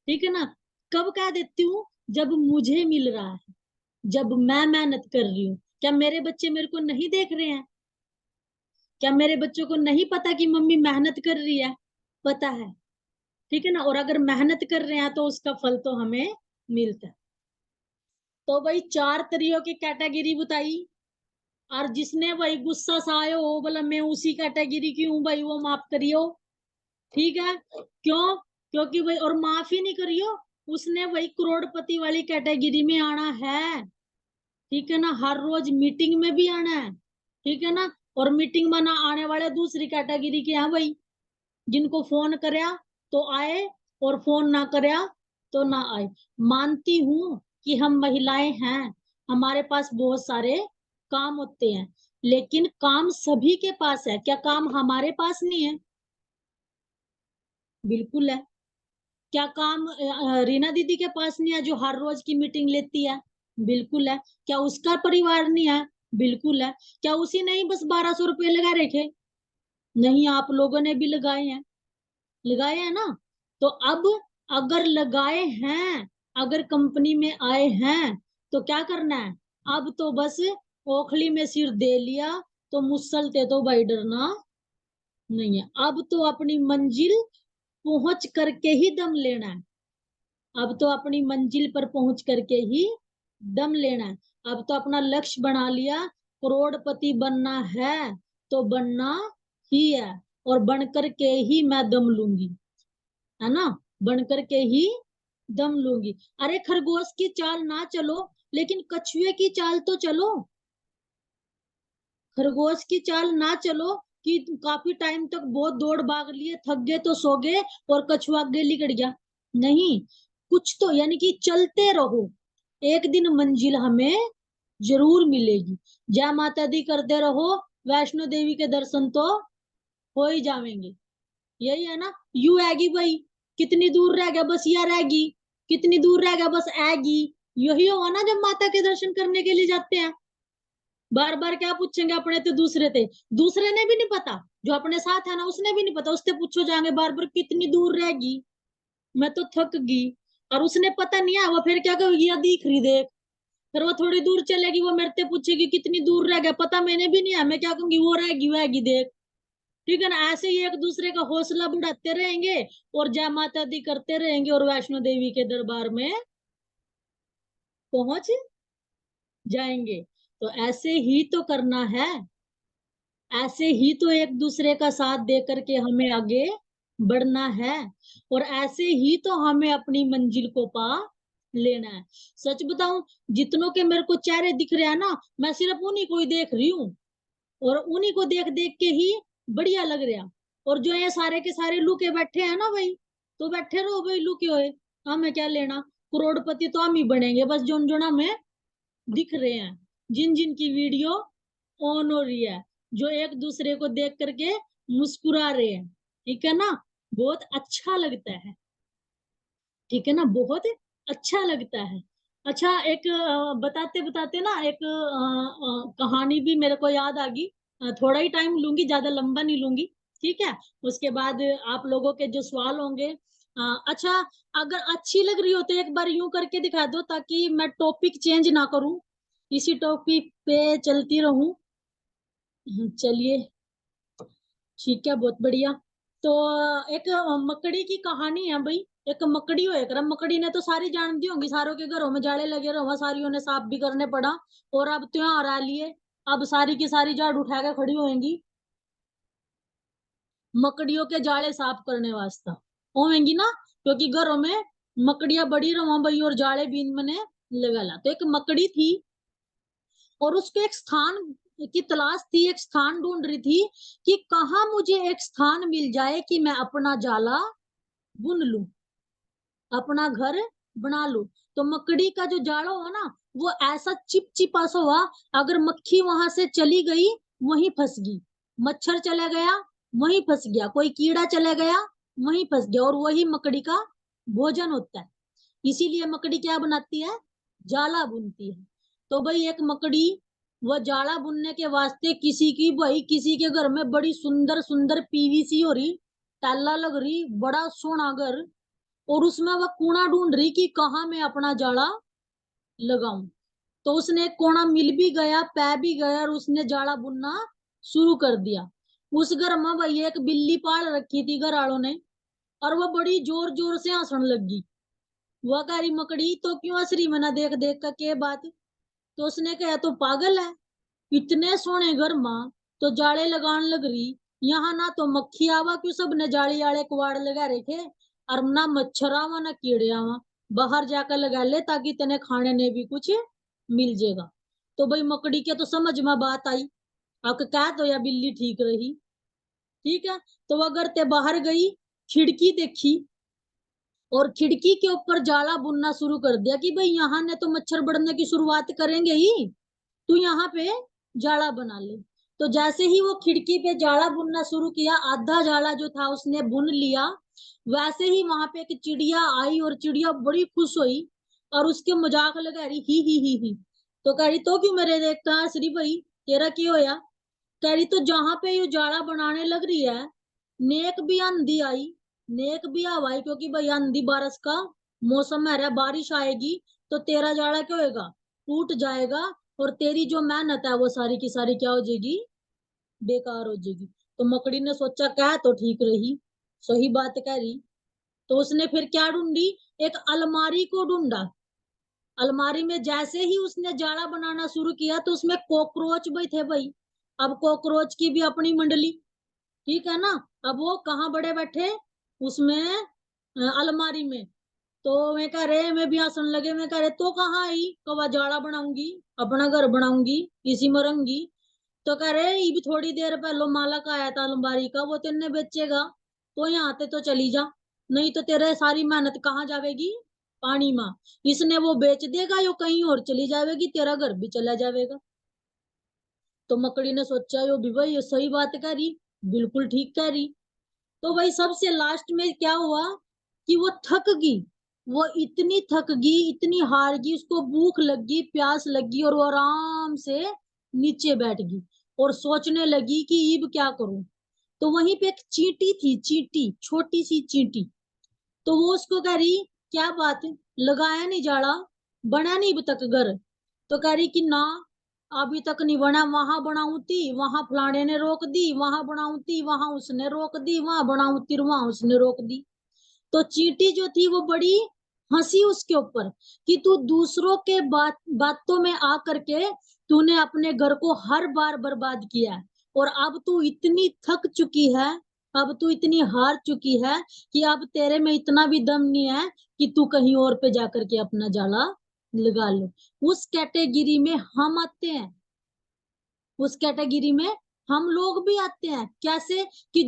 [SPEAKER 1] ठीक है ना। कब कह देती हूँ? जब मुझे मिल रहा है, जब मैं मेहनत कर रही हूँ, क्या मेरे बच्चे मेरे को नहीं देख रहे हैं? क्या मेरे बच्चों को नहीं पता कि मम्मी मेहनत कर रही है? पता है, ठीक है ना। और अगर मेहनत कर रहे हैं तो उसका फल तो हमें मिलता है। तो भाई 4 तरीकों की कैटेगरी बताई, और जिसने भाई गुस्सा सा आयो हो बोला मैं उसी कैटेगरी की हूँ भाई, वो माफ करियो, ठीक है। क्यों? क्योंकि भाई, और माफ ही नहीं करियो, उसने भाई करोड़पति वाली कैटेगरी में आना है, ठीक है ना। हर रोज मीटिंग में भी आना है, ठीक है ना। और मीटिंग में ना आने वाले दूसरी कैटेगरी के हैं भाई, जिनको फोन करया तो आए, और फोन ना करया तो ना आए। मानती हूं कि हम महिलाएं हैं, हमारे पास बहुत सारे काम होते हैं, लेकिन काम सभी के पास है, क्या काम हमारे पास नहीं है? बिल्कुल है। क्या काम रीना दीदी के पास नहीं है, जो हर रोज की मीटिंग लेती है? बिल्कुल है। क्या उसका परिवार नहीं है? बिल्कुल है। क्या उसी ने ही बस 1200 रुपये लगा रखे? नहीं, आप लोगों ने भी लगाए हैं, लगाए हैं ना। तो अब अगर लगाए हैं, अगर कंपनी में आए हैं, तो क्या करना है? अब तो बस ओखली में सिर दे लिया तो मुसलते तो भाई डरना नहीं है। अब तो अपनी मंजिल पहुंच करके ही दम लेना है। अब तो अपनी मंजिल पर पहुंच करके ही दम लेना है। अब तो अपना लक्ष्य बना लिया, करोड़पति बनना है तो बनना ही है, और बन करके ही मैं दम लूंगी, है ना। बन करके ही दम लूंगी। अरे खरगोश की चाल ना चलो, लेकिन कछुए की चाल तो चलो। खरगोश की चाल ना चलो कि काफी टाइम तक बहुत दौड़ भाग लिए, थक गए तो सो गए और कछुआ आगे लिकड़ गया। नहीं, कुछ तो यानी कि चलते रहो, एक दिन मंजिल हमें जरूर मिलेगी। जय माता दी करते रहो, वैष्णो देवी के दर्शन तो हो ही जाएंगे। यही है ना। यू आएगी भाई, कितनी दूर रह गया, बस या रहेगी, कितनी दूर रह गया, बस आएगी। यही होगा ना जब माता के दर्शन करने के लिए जाते हैं। बार बार क्या पूछेंगे, अपने तो दूसरे थे, दूसरे ने भी नहीं पता, जो अपने साथ है ना उसने भी नहीं पता, उससे पूछो जाएंगे बार बार कितनी दूर रहेगी, मैं तो थक गई। और उसने पता नहीं है, वो फिर क्या कहेगी, या दिख रही देख। फिर वो थोड़ी दूर चलेगी, वो मेरे से पूछेगी कितनी दूर रह गया, पता मैंने भी नहीं है, मैं क्या कहूंगी, वो रहेगी देख। ठीक है ना। ऐसे ही एक दूसरे का हौसला बढ़ाते रहेंगे, और जय माता दी करते रहेंगे, और वैष्णो देवी के दरबार में पहुंच जाएंगे। तो ऐसे ही तो करना है, ऐसे ही तो एक दूसरे का साथ दे करके हमें आगे बढ़ना है, और ऐसे ही तो हमें अपनी मंजिल को पा लेना है। सच बताऊं, जितनों के मेरे को चेहरे दिख रहे हैं ना, मैं सिर्फ उन्हीं को ही देख रही हूँ, और उन्हीं को देख देख के ही बढ़िया लग रहा। और जो ये सारे के सारे लुके बैठे हैं ना भाई, तो बैठे रहो भाई लुके हुए, हमें क्या लेना। करोड़पति तो हम ही बनेंगे बस, जो जो हमें दिख रहे हैं, जिन जिन की वीडियो ऑन हो रही है, जो एक दूसरे को देख करके मुस्कुरा रहे हैं, ठीक है ना। बहुत अच्छा लगता है, ठीक है ना, बहुत अच्छा लगता है। अच्छा, एक बताते बताते ना एक कहानी भी मेरे को याद आ गई। थोड़ा ही टाइम लूंगी, ज्यादा लंबा नहीं लूंगी, ठीक है। उसके बाद आप लोगों के जो सवाल होंगे। अच्छा, अगर अच्छी लग रही हो तो एक बार यूं करके दिखा दो, ताकि मैं टॉपिक चेंज ना करूं, इसी टॉपिक पे चलती रहूं। चलिए, ठीक है, बहुत बढ़िया। तो एक मकड़ी की कहानी है भाई। एक मकड़ी हो, एक मकड़ी ने तो सारी जान दी होंगी, सारों के घरों में जाले लगे रहो, सारियों ने साफ भी करने पड़ा। और अब त्योहार आ लिए, अब सारी की सारी झाड़ उठा के खड़ी होंगी मकड़ियों के जाले साफ करने वास्ते, होंगी ना। क्योंकि घरों में मकड़ियां बड़ी रहो भाई, और जाले भी इनमें लगा ला। तो एक मकड़ी थी, और उसको एक स्थान की तलाश थी, एक स्थान ढूंढ रही थी कि कहाँ मुझे एक स्थान मिल जाए कि मैं अपना जाला बुन लूं, अपना घर बना लूं। तो मकड़ी का जो जाड़ा हो ना, वो ऐसा चिपचिपा सा हुआ, अगर मक्खी वहां से चली गई वहीं फंस गई, मच्छर चला गया वहीं फंस गया, कोई कीड़ा चला गया वहीं फंस गया, और वही मकड़ी का भोजन होता है। इसीलिए मकड़ी क्या बनाती है, जाला बुनती है। तो भाई एक मकड़ी, वह जाला बुनने के वास्ते किसी की भाई, किसी के घर में बड़ी सुंदर सुंदर पीवीसी हो रही, टाला लग रही, बड़ा सोना घर, और उसमें वह कूणा ढूंढ रही कि कहाँ मैं अपना जाड़ा लगाऊं। तो उसने एक कोना मिल भी गया, पै भी गया, और उसने जाड़ा बुनना शुरू कर दिया। उस घर में भाई एक बिल्ली पाल रखी थी घर वालों ने, और वह बड़ी जोर जोर से हंसने लगी। वह कह रही, मकड़ी तो क्यों हंस रही मना देख देख का, के बात? तो उसने कहा, तो पागल है, इतने सोने घर मां तो जाले लगाने लग रही, यहाँ ना तो मक्खी आवा, क्यों सब ने जाली आले कुवाड़ लगा रखे, और ना मच्छर आवा ना कीड़े आवा, बाहर जाकर लगा ले ताकि तेने खाने ने भी कुछ मिल जाएगा। तो भाई मकड़ी के तो समझ में बात आई, आपका क्या तो या बिल्ली ठीक रही। ठीक है, तो अगर ते बाहर गई, खिड़की देखी, और खिड़की के ऊपर जाला बुनना शुरू कर दिया कि भाई यहाँ ने तो मच्छर बढ़ने की शुरुआत करेंगे ही, तू यहाँ पे जाड़ा बना ले। तो जैसे ही वो खिड़की पे जाड़ा बुनना शुरू किया, आधा जाड़ा जो था उसने बुन लिया, वैसे ही वहां पे एक चिड़िया आई, और चिड़िया बड़ी खुश हुई, और उसके मजाक लगा रही, ही। तो कह रही, तो क्यों मेरे देखता है श्री भाई, तेरा क्यों होया? कह रही, तो जहां पे ये जाड़ा बनाने लग रही है, नेक भी आंधी आई, नेक भी हवाई, क्योंकि भाई आंधी बारिश का मौसम है, बारिश आएगी, तो तेरा जाड़ा क्या होगा, टूट जाएगा, और तेरी जो मेहनत है वो सारी की सारी क्या हो जाएगी, बेकार हो जाएगी। तो मकड़ी ने सोचा, क्या तो ठीक रही, सही बात कह रही। तो उसने फिर क्या ढूंढी, एक अलमारी को ढूंढा। अलमारी में जैसे ही उसने जाड़ा बनाना शुरू किया, तो उसमें कॉकरोच भी थे भाई। अब कॉकरोच की भी अपनी मंडली, ठीक है ना। अब वो कहाँ बड़े बैठे, उसमें अलमारी में। तो मैं कह रहे, मैं भी हंसने लगे, मैं कह रहे, तो कहाँ आई, कवा जाड़ा बनाऊंगी, अपना घर बनाऊंगी, इसी में रहूंगी। तो कह रहे, ये भी थोड़ी देर पहले मालक आया था अलमारी का, वो तेने बेचेगा, तो यहाँ आते तो चली जा, नहीं तो तेरे सारी मेहनत कहाँ जावेगी, पानी में। इसने वो बेच देगा, यो कहीं और चली जाएगी, तेरा घर भी चला जाएगा। तो मकड़ी ने सोचा, यो भी भाई ये सही बात कह रही, बिल्कुल ठीक कह रही। तो भाई सबसे लास्ट में क्या हुआ कि वो थक गई, वो इतनी थक गई, इतनी हार गई, उसको भूख लगी, प्यास लगी, और वो आराम से नीचे बैठ गई, और सोचने लगी कि अब क्या करूं। तो वहीं पे एक चींटी थी, चींटी, छोटी सी चींटी। तो वो उसको कह रही, क्या बात, लगाया नहीं जाड़ा, बना नहीं अभी तक घर? तो कह रही कि ना, अभी तक नहीं बना, वहां बनाऊ थी, वहां फलाने ने रोक दी, वहां बनाऊ थी, वहां उसने रोक दी, वहां बनाऊ थी, वहां उसने रोक दी। तो चींटी जो थी वो बड़ी हंसी उसके ऊपर कि तू दूसरों के बातों में आ करके तूने अपने घर को हर बार बर्बाद किया है, और अब तू इतनी थक चुकी है, अब तू इतनी हार चुकी है कि अब तेरे में इतना भी दम नहीं है कि तू कहीं और पे जाकर के अपना जाला लगा लो। उस कैटेगरी में हम आते हैं, उस कैटेगरी में हम लोग भी आते हैं। कैसे? कि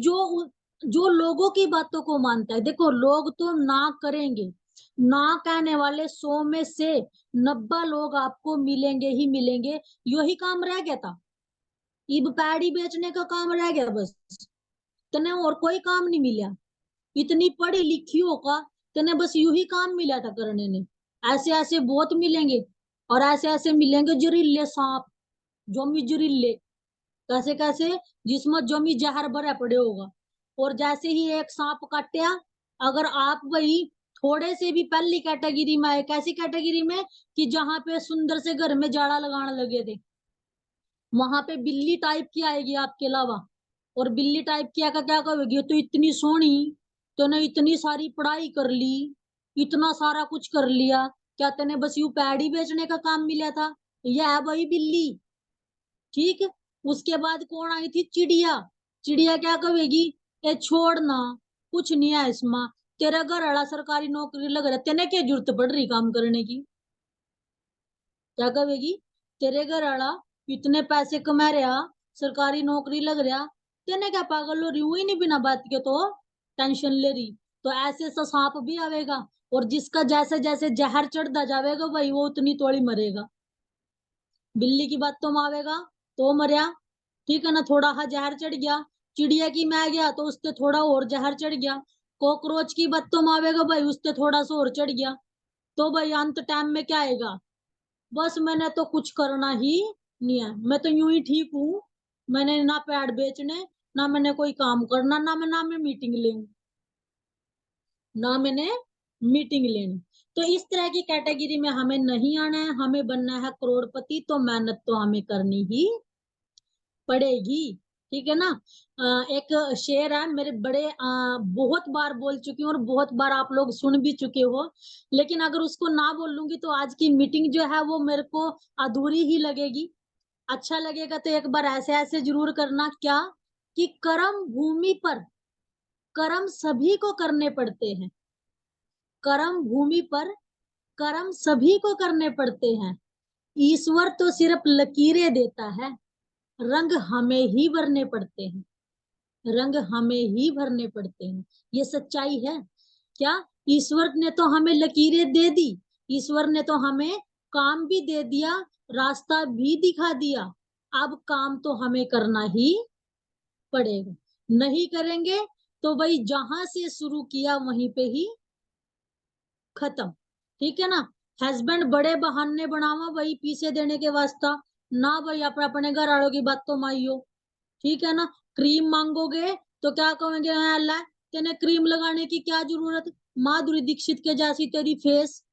[SPEAKER 1] जो लोगों की बातों को मानता है। देखो, लोग तो ना करेंगे, ना कहने वाले 100 में से 90 लोग आपको मिलेंगे ही मिलेंगे। यही काम रह गया था, इब पैड़ी बेचने का काम रह गया बस, तने और कोई काम नहीं मिला। इतनी पढ़ी लिखी होगा, तने बस यू ही काम मिला था करने ने। ऐसे ऐसे बहुत मिलेंगे, और ऐसे ऐसे मिलेंगे जहरीले सांप, जोमी जहरीले, कैसे कैसे, जिसमें जमी जहर भरे पड़े होगा। और जैसे ही एक सांप काटा, अगर आप वही थोड़े से भी पहली कैटेगरी में आए, कैसी कैटेगरी में, कि जहां पे सुंदर से घर में जाड़ा लगाने लगे थे, वहां पे बिल्ली टाइप की आएगी आपके अलावा। और बिल्ली टाइप की आकर क्या कहोगी, तो इतनी सोहनी, तो ने इतनी सारी पढ़ाई कर ली, इतना सारा कुछ कर लिया, क्या तेने बस यू पैडी बेचने का काम मिला था? यह है वही बिल्ली। ठीक। उसके बाद कौन आई थी, चिड़िया। चिड़िया क्या कहेगी, ए छोड़ना, कुछ नहीं है इसमें, तेरा घर वाला सरकारी नौकरी लग रहा, तेने क्या जरूरत पड़ रही काम करने की? क्या कहेगी, तेरे घर वाला इतने पैसे कमा रहा, सरकारी नौकरी लग रहा, तेने क्या पागल हो रही हुई नहीं बिना बात के तो टेंशन ले रही। तो ऐसे सा सांप भी आवेगा, और जिसका जैसे जैसे जहर चढ़ता जाएगा भाई वो उतनी तोड़ी मरेगा। बिल्ली की बात तो मावेगा तो मरिया, ठीक है ना, थोड़ा हा जहर चढ़ गया। चिड़िया की मैं गया तो उससे थोड़ा और जहर चढ़ गया। कॉकरोच की बात तो मावेगा भाई, उससे थोड़ा सा और चढ़ गया। तो भाई अंत टाइम में क्या आएगा, बस मैंने तो कुछ करना ही नहीं है, मैं तो यूं ही ठीक हूँ। मैंने ना पैड बेचने, ना मैंने कोई काम करना, ना मैं मीटिंग ले, ना मैंने मीटिंग लेनी। तो इस तरह की कैटेगरी में हमें नहीं आना है, हमें बनना है करोड़पति, तो मेहनत तो हमें करनी ही पड़ेगी। ठीक है ना। एक शेर है मेरे बड़े, बहुत बार बोल चुकी हूँ और बहुत बार आप लोग सुन भी चुके हो, लेकिन अगर उसको ना बोलूंगी तो आज की मीटिंग जो है वो मेरे को अधूरी ही लगेगी। अच्छा लगेगा तो एक बार ऐसे ऐसे जरूर करना, क्या कि कर्म भूमि पर कर्म सभी को करने पड़ते हैं। कर्म भूमि पर कर्म सभी को करने पड़ते हैं। ईश्वर तो सिर्फ लकीरें देता है, रंग हमें ही भरने पड़ते हैं। रंग हमें ही भरने पड़ते हैं। ये सच्चाई है। क्या ईश्वर ने तो हमें लकीरें दे दी, ईश्वर ने तो हमें काम भी दे दिया, रास्ता भी दिखा दिया। अब काम तो हमें करना ही पड़ेगा। नहीं करेंगे तो भाई जहां से शुरू किया वहीं पे ही खत्म। ठीक है ना। हस्बैंड बड़े बहाने बनावा वही पीछे देने के वास्ता, ना भाई अपने घर वालों की बात तो माइयो। ठीक है ना। क्रीम मांगोगे तो क्या कहेंगे, अल्लाह तेने क्रीम लगाने की क्या जरूरत, माधुरी दीक्षित के जैसी तेरी फेस।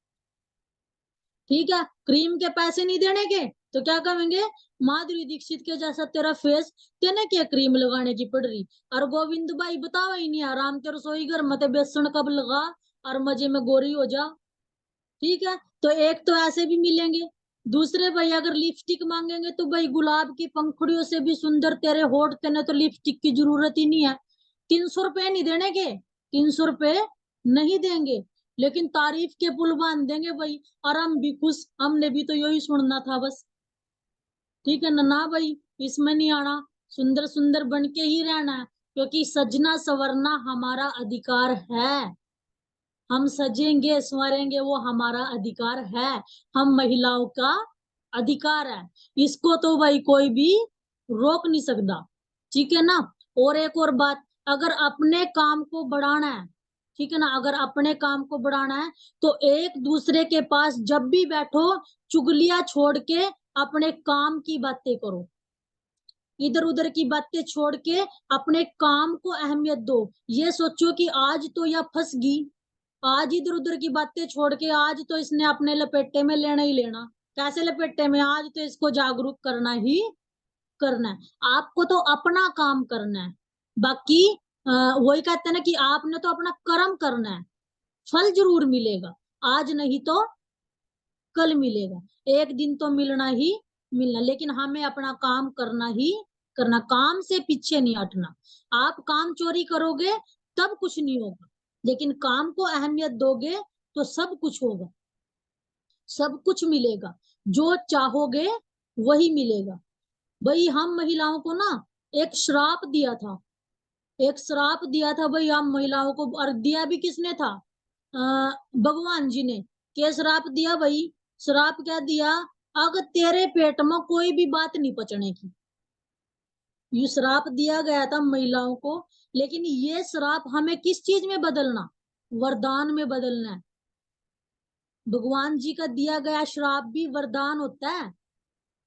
[SPEAKER 1] ठीक है। क्रीम के पैसे नहीं देने के तो क्या कहेंगे, माधुरी दीक्षित के जैसा तेरा फेस, तेने क्या क्रीम लगाने की पड़ रही। और गोविंद भाई बताओ ही नहीं, आराम के रसोई घर मत बेसन कब लगा और मजे में गोरी हो जा। ठीक है। तो एक तो ऐसे भी मिलेंगे। दूसरे भाई अगर लिपस्टिक मांगेंगे तो भाई गुलाब की पंखुड़ियों से भी सुंदर तेरे होठ, तेने तो लिपस्टिक की जरूरत ही नहीं है। 300 रुपए नहीं देने के, 300 रुपए नहीं देंगे, लेकिन तारीफ के पुल बांध देंगे भाई। और हम भी खुश, हमने भी तो यही सुनना था बस। ठीक है ना। ना भाई इसमें नहीं आना, सुंदर सुंदर बन के ही रहना है, क्योंकि सजना संवरना हमारा अधिकार है। हम सजेंगे संवरेंगे वो हमारा अधिकार है, हम महिलाओं का अधिकार है। इसको तो भाई कोई भी रोक नहीं सकता। ठीक है ना। और एक और बात, अगर अपने काम को बढ़ाना है, ठीक है ना, अगर अपने काम को बढ़ाना है तो एक दूसरे के पास जब भी बैठो चुगलियां छोड़ के अपने काम की बातें करो। इधर उधर की बातें छोड़ के अपने काम को अहमियत दो। ये सोचो कि आज तो या फंस गई, आज इधर उधर की बातें छोड़ के आज तो इसने अपने लपेटे में लेना ही लेना। कैसे लपेटे में, आज तो इसको जागरूक करना ही करना है। आपको तो अपना काम करना है। बाकी वही कहते हैं ना कि आपने तो अपना कर्म करना है, फल जरूर मिलेगा, आज नहीं तो कल मिलेगा। एक दिन तो मिलना ही मिलना, लेकिन हमें अपना काम करना ही करना, काम से पीछे नहीं हटना। आप काम चोरी करोगे तब कुछ नहीं होगा, लेकिन काम को अहमियत दोगे तो सब कुछ होगा, सब कुछ मिलेगा। जो चाहोगे वही मिलेगा। भाई हम महिलाओं को ना एक श्राप दिया था, एक श्राप दिया था भाई हम महिलाओं को, और दिया भी किसने था, भगवान जी ने। क्या श्राप दिया भाई, श्राप क्या दिया, अगर तेरे पेट में कोई भी बात नहीं पचने की, ये श्राप दिया गया था महिलाओं को। लेकिन ये श्राप हमें किस चीज में बदलना, वरदान में बदलना है। भगवान जी का दिया गया श्राप भी वरदान होता है,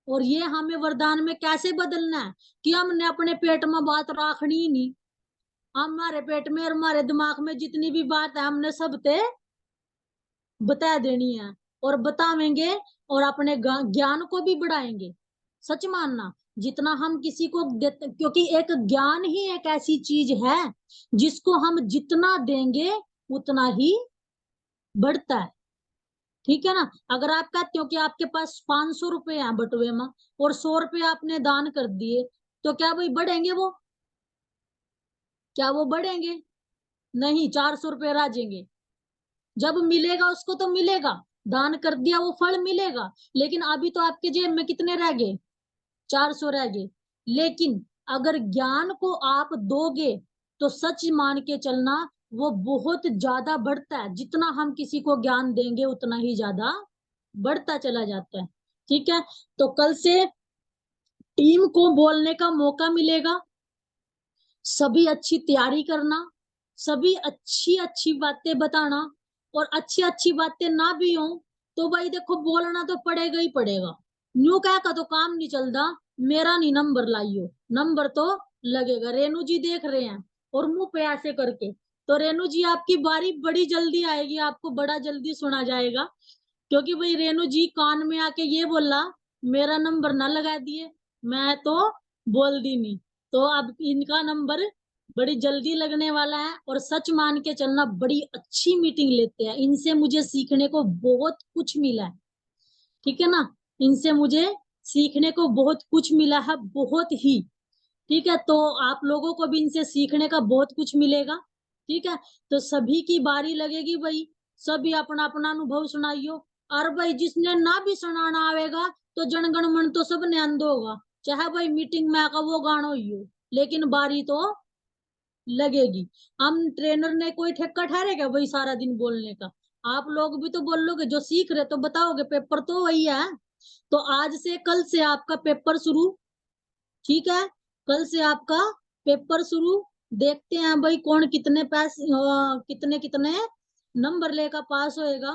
[SPEAKER 1] और ये हमें वरदान में कैसे बदलना है कि हमने अपने पेट में बात रखनी ही नहीं। हमारे पेट में और हमारे दिमाग में जितनी भी बात है हमने सब ते बता देनी है, और बतावेंगे, और अपने ज्ञान को भी बढ़ाएंगे। सच मानना, जितना हम किसी को देते, क्योंकि एक ज्ञान ही एक ऐसी चीज है जिसको हम जितना देंगे उतना ही बढ़ता है। ठीक है ना। अगर आप कहते हो कि आपके पास 500 रुपए हैं बटुए में और 100 रुपए आपने दान कर दिए, तो क्या भाई बढ़ेंगे वो, क्या वो बढ़ेंगे, नहीं, 400 रुपए राजेंगे। जब मिलेगा उसको तो मिलेगा, दान कर दिया वो फल मिलेगा, लेकिन अभी तो आपके जेब में कितने रह गए, 400 रह गए। लेकिन अगर ज्ञान को आप दोगे तो सच मान के चलना वो बहुत ज्यादा बढ़ता है, जितना हम किसी को ज्ञान देंगे उतना ही ज्यादा बढ़ता चला जाता है। ठीक है। तो कल से टीम को बोलने का मौका मिलेगा, सभी अच्छी तैयारी करना, सभी अच्छी अच्छी बातें बताना, और अच्छी अच्छी बातें ना भी हो तो भाई देखो बोलना तो पड़ेगा ही पड़ेगा। न्यू कह का तो काम नहीं चलता, मेरा नहीं नंबर लाइयो, नंबर तो लगेगा। रेणु जी देख रहे हैं और मुंह पे ऐसे करके, तो रेनू जी आपकी बारी बड़ी जल्दी आएगी, आपको बड़ा जल्दी सुना जाएगा, क्योंकि भाई रेनू जी कान में आके ये बोला मेरा नंबर ना लगा दिए, मैं तो बोल दी नहीं। तो अब इनका नंबर बड़ी जल्दी लगने वाला है। और सच मान के चलना, बड़ी अच्छी मीटिंग लेते हैं, इनसे मुझे सीखने को बहुत कुछ मिला है, ठीक है ना। इनसे मुझे सीखने को बहुत कुछ मिला है, बहुत ही। ठीक है, तो आप लोगों को भी इनसे सीखने का बहुत कुछ मिलेगा। ठीक है, तो सभी की बारी लगेगी भाई, सभी अपना अपना अनुभव सुनाइयो। और भाई जिसने ना भी सुनाना आवेगा तो जनगण मन तो सब ने अंधो होगा, चाहे भाई मीटिंग में आकर वो गानो ही हो, लेकिन बारी तो लगेगी। हम ट्रेनर ने कोई ठेका ठहरेगा भाई सारा दिन बोलने का? आप लोग भी तो बोलोगे, जो सीख रहे तो बताओगे, पेपर तो वही है। तो आज से कल से आपका पेपर शुरू, ठीक है, कल से आपका पेपर शुरू। देखते हैं भाई कौन कितने पैसे कितने कितने नंबर लेकर पास होएगा।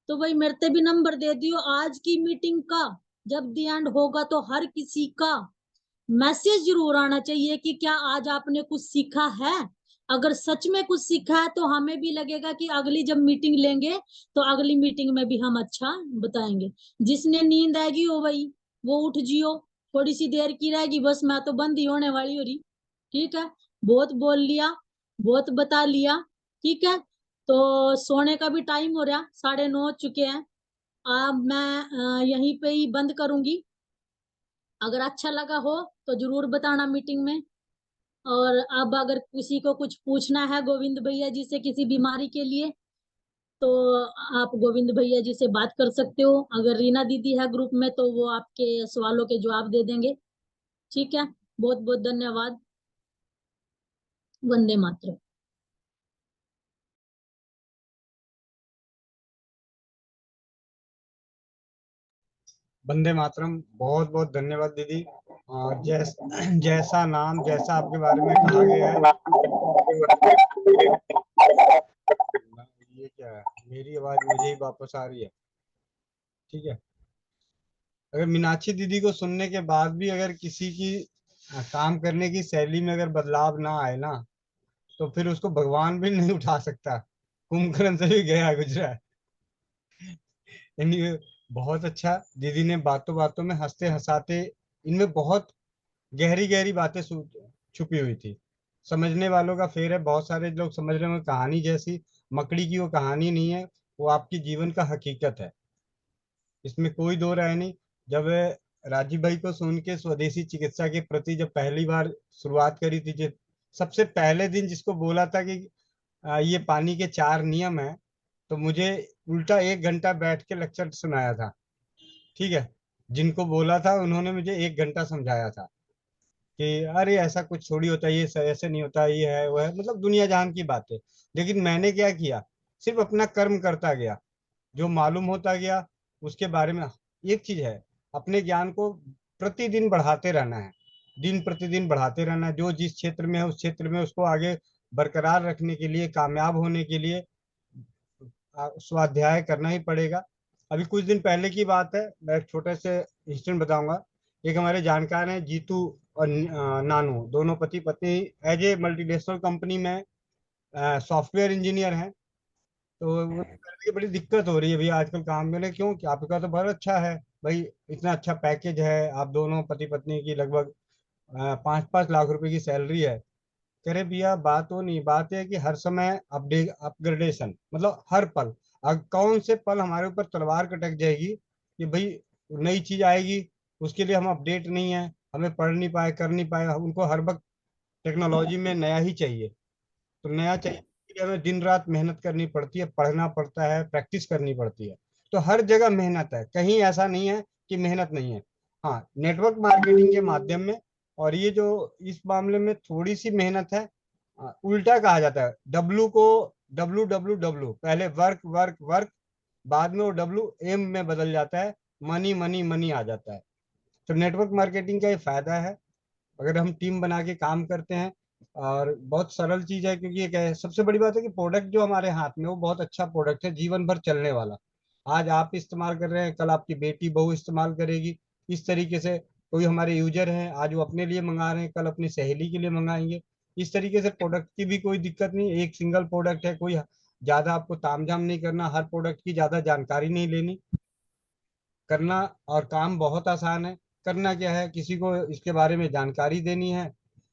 [SPEAKER 1] तो भाई मेरे से भी नंबर दे दियो आज की मीटिंग का। जब दी एंड होगा तो हर किसी का मैसेज जरूर आना चाहिए कि क्या आज आपने कुछ सीखा है। अगर सच में कुछ सीखा है तो हमें भी लगेगा कि अगली जब मीटिंग लेंगे तो अगली मीटिंग में भी हम अच्छा बताएंगे। जिसने नींद आएगी हो भाई वो उठ जियो, थोड़ी सी देर की रहेगी बस, मैं तो बंद ही होने वाली हो रही। ठीक है, बहुत बोल लिया, बहुत बता लिया। ठीक है, तो सोने का भी टाइम हो रहा, 9:30 हो चुके हैं। अब मैं यहीं पे ही बंद करूंगी। अगर अच्छा लगा हो तो जरूर बताना मीटिंग में। और अब अगर किसी को कुछ पूछना है गोविंद भैया जी से किसी बीमारी के लिए, तो आप गोविंद भैया जी से बात कर सकते हो। अगर रीना दीदी है ग्रुप में तो वो आपके सवालों के जवाब दे देंगे। ठीक है, बहुत बहुत धन्यवाद। वंदे मातरम।
[SPEAKER 3] वंदे मातरम। बहुत बहुत धन्यवाद दीदी। जैसा नाम जैसा आपके बारे में कहा गया है, ये क्या है, मेरी आवाज मुझे ही वापस आ रही है। ठीक है, अगर मीनाक्षी दीदी को सुनने के बाद भी अगर किसी की काम करने की शैली में अगर बदलाव ना आए ना, तो फिर उसको भगवान भी नहीं उठा सकता। कुंभकर्ण से भी गया गुजरा है। यानी बहुत अच्छा, दीदी ने बातों बातों में हंसते हंसाते, इनमें बहुत गहरी गहरी बातें छुपी हुई थी। समझने वालों का फेर है, बहुत सारे लोग समझ रहे होंगे कहानी जैसी, मकड़ी की वो कहानी नहीं है, वो आपकी जीवन का हकीकत है, इसमें कोई दो राय नहीं। जब राजीव भाई को सुन के स्वदेशी चिकित्सा के प्रति जब पहली बार शुरुआत करी थी, सबसे पहले दिन जिसको बोला था कि ये पानी के 4 नियम है, तो मुझे उल्टा 1 घंटा बैठ के लेक्चर सुनाया था। ठीक है, जिनको बोला था उन्होंने मुझे 1 घंटा समझाया था कि अरे ऐसा कुछ थोड़ी होता है, ये ऐसे नहीं होता, ये है वो है, मतलब दुनिया जहान की बातें। लेकिन मैंने क्या किया, सिर्फ अपना कर्म करता गया, जो मालूम होता गया उसके बारे में। एक चीज है, अपने ज्ञान को प्रतिदिन बढ़ाते रहना है, दिन प्रतिदिन बढ़ाते रहना है। जो जिस क्षेत्र में है उस क्षेत्र में उसको आगे बरकरार रखने के लिए, कामयाब होने के लिए स्वाध्याय करना ही पड़ेगा। अभी कुछ दिन पहले की बात है, मैं एक छोटे से इंसिडेंट बताऊंगा। एक हमारे जानकार हैं, जीतू और नानू, दोनों पति पत्नी, एज ए मल्टीनेशनल कंपनी में सॉफ्टवेयर इंजीनियर हैं। तो वो कहने की बड़ी दिक्कत हो रही है भैया आजकल काम में। क्यों, कि आपका तो बहुत अच्छा है भाई, इतना अच्छा पैकेज है, आप दोनों पति पत्नी की लगभग 5-5 लाख रुपए की सैलरी है। कह रहे भैया बात वो नहीं, बात है कि हर समय अपडेट अपग्रेडेशन, मतलब हर पल, कौन से पल हमारे ऊपर तलवार कटक जाएगी कि भाई नई चीज आएगी, उसके लिए हम अपडेट नहीं है, हमें पढ़ नहीं पाए, कर नहीं पाए। उनको हर वक्त टेक्नोलॉजी में नया ही चाहिए। तो नया चाहिए के लिए हमें दिन रात मेहनत करनी पड़ती है, पढ़ना पड़ता है, प्रैक्टिस करनी पड़ती है। तो हर जगह मेहनत है, कहीं ऐसा नहीं है कि मेहनत नहीं है। हाँ, नेटवर्क मार्केटिंग के माध्यम में, और ये जो इस मामले में थोड़ी सी मेहनत है। उल्टा कहा जाता है, डब्लू को WWW, पहले वर्क वर्क वर्क, बाद में वो WM में बदल जाता है, मनी मनी मनी आ जाता है। तो नेटवर्क मार्केटिंग का ये फायदा है, अगर हम टीम बना के काम करते हैं। और बहुत सरल चीज है, क्योंकि ये क्या है, सबसे बड़ी बात है कि प्रोडक्ट जो हमारे हाथ में, वो बहुत अच्छा प्रोडक्ट है, जीवन भर चलने वाला। आज आप इस्तेमाल कर रहे हैं, कल आपकी बेटी बहू इस्तेमाल करेगी। इस तरीके से कोई हमारे यूजर हैं, आज वो अपने लिए मंगा रहे हैं, कल अपनी सहेली के लिए मंगाएंगे। इस तरीके से प्रोडक्ट की भी कोई दिक्कत नहीं, एक सिंगल प्रोडक्ट है, कोई ज्यादा आपको तामझाम नहीं करना, हर प्रोडक्ट की ज्यादा जानकारी नहीं लेनी, करना और काम बहुत आसान है। करना क्या है, किसी को इसके बारे में जानकारी देनी है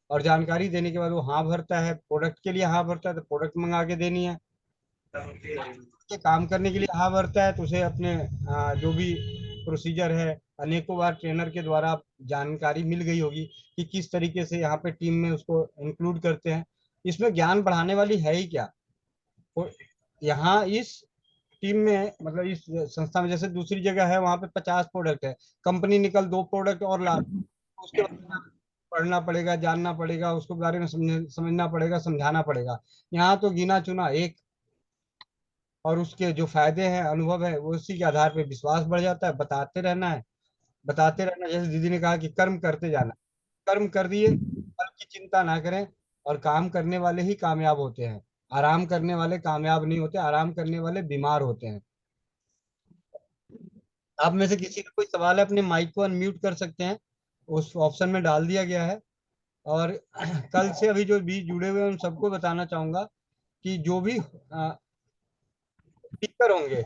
[SPEAKER 3] और जानकारी देने के बाद वो हाँ भरता है, प्रोडक्ट के लिए हाँ भरता है तो प्रोडक्ट मंगा के देनी है, के काम करने के लिए हाँ भरता है तो उसे अपने जो भी प्रोसीजर है, अनेकों बार ट्रेनर के द्वारा आप जानकारी मिल गई होगी कि किस तरीके से यहाँ पे टीम में उसको इंक्लूड करते हैं। इसमें ज्ञान बढ़ाने वाली है ही क्या, तो यहाँ इस टीम में मतलब इस संस्था में, जैसे दूसरी जगह है वहां पे 50 प्रोडक्ट है, कंपनी निकल 2 प्रोडक्ट और ला, उसके बारे में पढ़ना पड़ेगा, जानना पड़ेगा, उसको बारे में समझना पड़ेगा, समझाना पड़ेगा। यहाँ तो गिना चुना एक, और उसके जो फायदे हैं, अनुभव है, वो उसी के आधार पे विश्वास बढ़ जाता है, बताते रहना है, बताते रहना। जैसे दीदी ने कहा कि कर्म करते जाना, कर्म कर दिए, फल की चिंता ना करें, और काम करने वाले ही कामयाब होते हैं, आराम करने वाले कामयाब नहीं होते, आराम करने वाले बीमार होते हैं। आप में से किसी का कोई सवाल है, अपने माइक को अनम्यूट कर सकते हैं, उस ऑप्शन में डाल दिया गया है। और कल से अभी जो भी जुड़े हुए हैं उन सबको बताना चाहूंगा कि जो भी स्पीकर होंगे,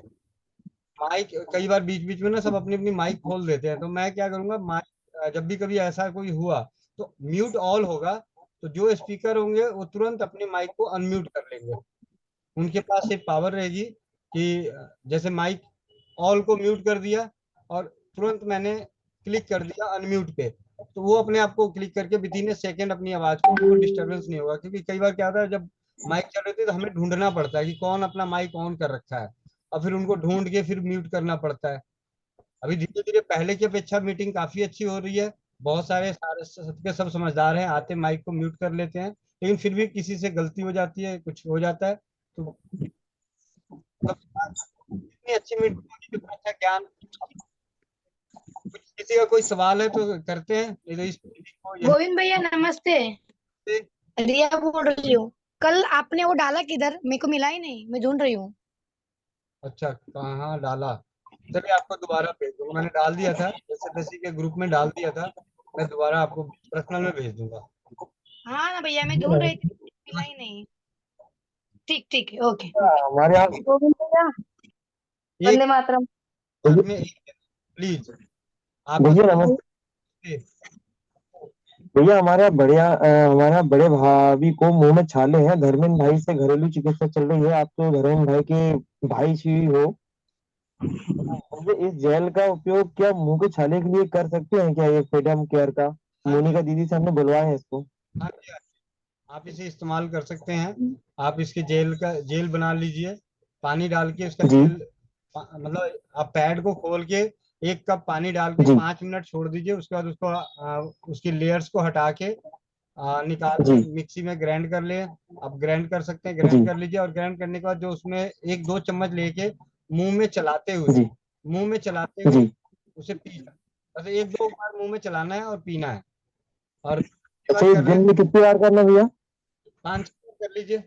[SPEAKER 3] माइक कई बार बीच बीच में ना सब अपनी अपनी माइक खोल देते हैं, तो मैं क्या करूंगा, माइक जब भी कभी ऐसा कोई हुआ तो म्यूट ऑल होगा, तो जो स्पीकर होंगे वो तुरंत अपने माइक को अनम्यूट कर लेंगे। उनके पास एक पावर रहेगी कि जैसे माइक ऑल को म्यूट कर दिया और तुरंत मैंने क्लिक कर दिया अनम्यूट पे, तो वो अपने आप को क्लिक करके विद इन ए सेकेंड अपनी आवाज को, उनको डिस्टरबेंस नहीं होगा। क्योंकि कई बार क्या होता है, जब माइक चल रही थी तो हमें ढूंढना पड़ता है कि कौन अपना माइक ऑन कर रखा है, और फिर उनको ढूंढ के फिर म्यूट करना पड़ता है। अभी धीरे धीरे पहले की अपेक्षा मीटिंग काफी अच्छी हो रही है, बहुत सारे सारे सबके सब समझदार हैं, आते माइक को म्यूट कर लेते हैं, लेकिन फिर भी किसी से गलती हो जाती है, कुछ हो जाता है, तो इतनी अच्छी मीटिंग होने के बाद अच्छा ज्ञान, कुछ किसी का कोई सवाल है तो करते हैं, नहीं तो इस meeting को यहीं
[SPEAKER 4] गोविंद भैया नमस्ते।
[SPEAKER 3] पे।
[SPEAKER 4] रिया बोल रही हूँ। कल आपने वो डाला किधर, मेरे को मिला ही नहीं, मैं ढूंढ रही हूँ।
[SPEAKER 3] अच्छा, कहाँ डाला? चलिए आपको दोबारा भेज दूंगा, मैंने डाल दिया था जैसे के ग्रुप में डाल दिया था, मैं दोबारा आपको पर्सनल में भेज दूंगा।
[SPEAKER 4] हाँ ना भैया, मैं ढूंढ रही थी, मिला ही नहीं। ठीक ठीक, ओके।
[SPEAKER 5] हमारे यहाँ
[SPEAKER 4] गोविंद भैया,
[SPEAKER 3] एक
[SPEAKER 4] वंदे मातरम।
[SPEAKER 3] में एक प्लीज आप
[SPEAKER 5] भैया नमस्ते। भैया हमारे यहाँ हमारे यहाँ बड़े भाभी को मुंह में छाले हैं, धर्मेंद्र भाई से घरेलू चिकित्सा चल रही है। आप तो धर्मेंद्र भाई के भाई श्री हो, मुझे इस जेल का उपयोग क्या मुंह के छाले के लिए कर सकते हैं क्या? ये फ्रीडम केयर का मोनिका दीदी से हमने बुलवाया है इसको।
[SPEAKER 3] हाँ जी, हाँ जी, आप इसे इस्तेमाल कर सकते हैं। आप इसके जेल बना लीजिए, पानी डाल के उसका
[SPEAKER 5] जी
[SPEAKER 3] जेल, मतलब आप पैड को खोल के 1 कप पानी डाल के
[SPEAKER 5] जी
[SPEAKER 3] 5 मिनट छोड़ दीजिए, उसके बाद उसको उसकी लेयर्स को हटा के निकाल के
[SPEAKER 5] जी
[SPEAKER 3] मिक्सी में ग्राइंड कर ले। आप ग्राइंड कर सकते हैं,
[SPEAKER 5] जी
[SPEAKER 3] ग्राइंड कर लीजिए, और ग्राइंड करने के बाद जो उसमें 1-2 चम्मच लेके
[SPEAKER 5] जी
[SPEAKER 3] मुंह में चलाते हुए
[SPEAKER 5] जी।
[SPEAKER 3] उसे पीना, बस 1-2 बार मुंह में चलाना है और पीना है। और उसके
[SPEAKER 5] अच्छा,
[SPEAKER 3] बाद
[SPEAKER 5] ये
[SPEAKER 3] कर रहे
[SPEAKER 5] दिन
[SPEAKER 3] हैं
[SPEAKER 5] में कितनी बार करना है भैया?
[SPEAKER 3] 5 मिनट कर लीजिए।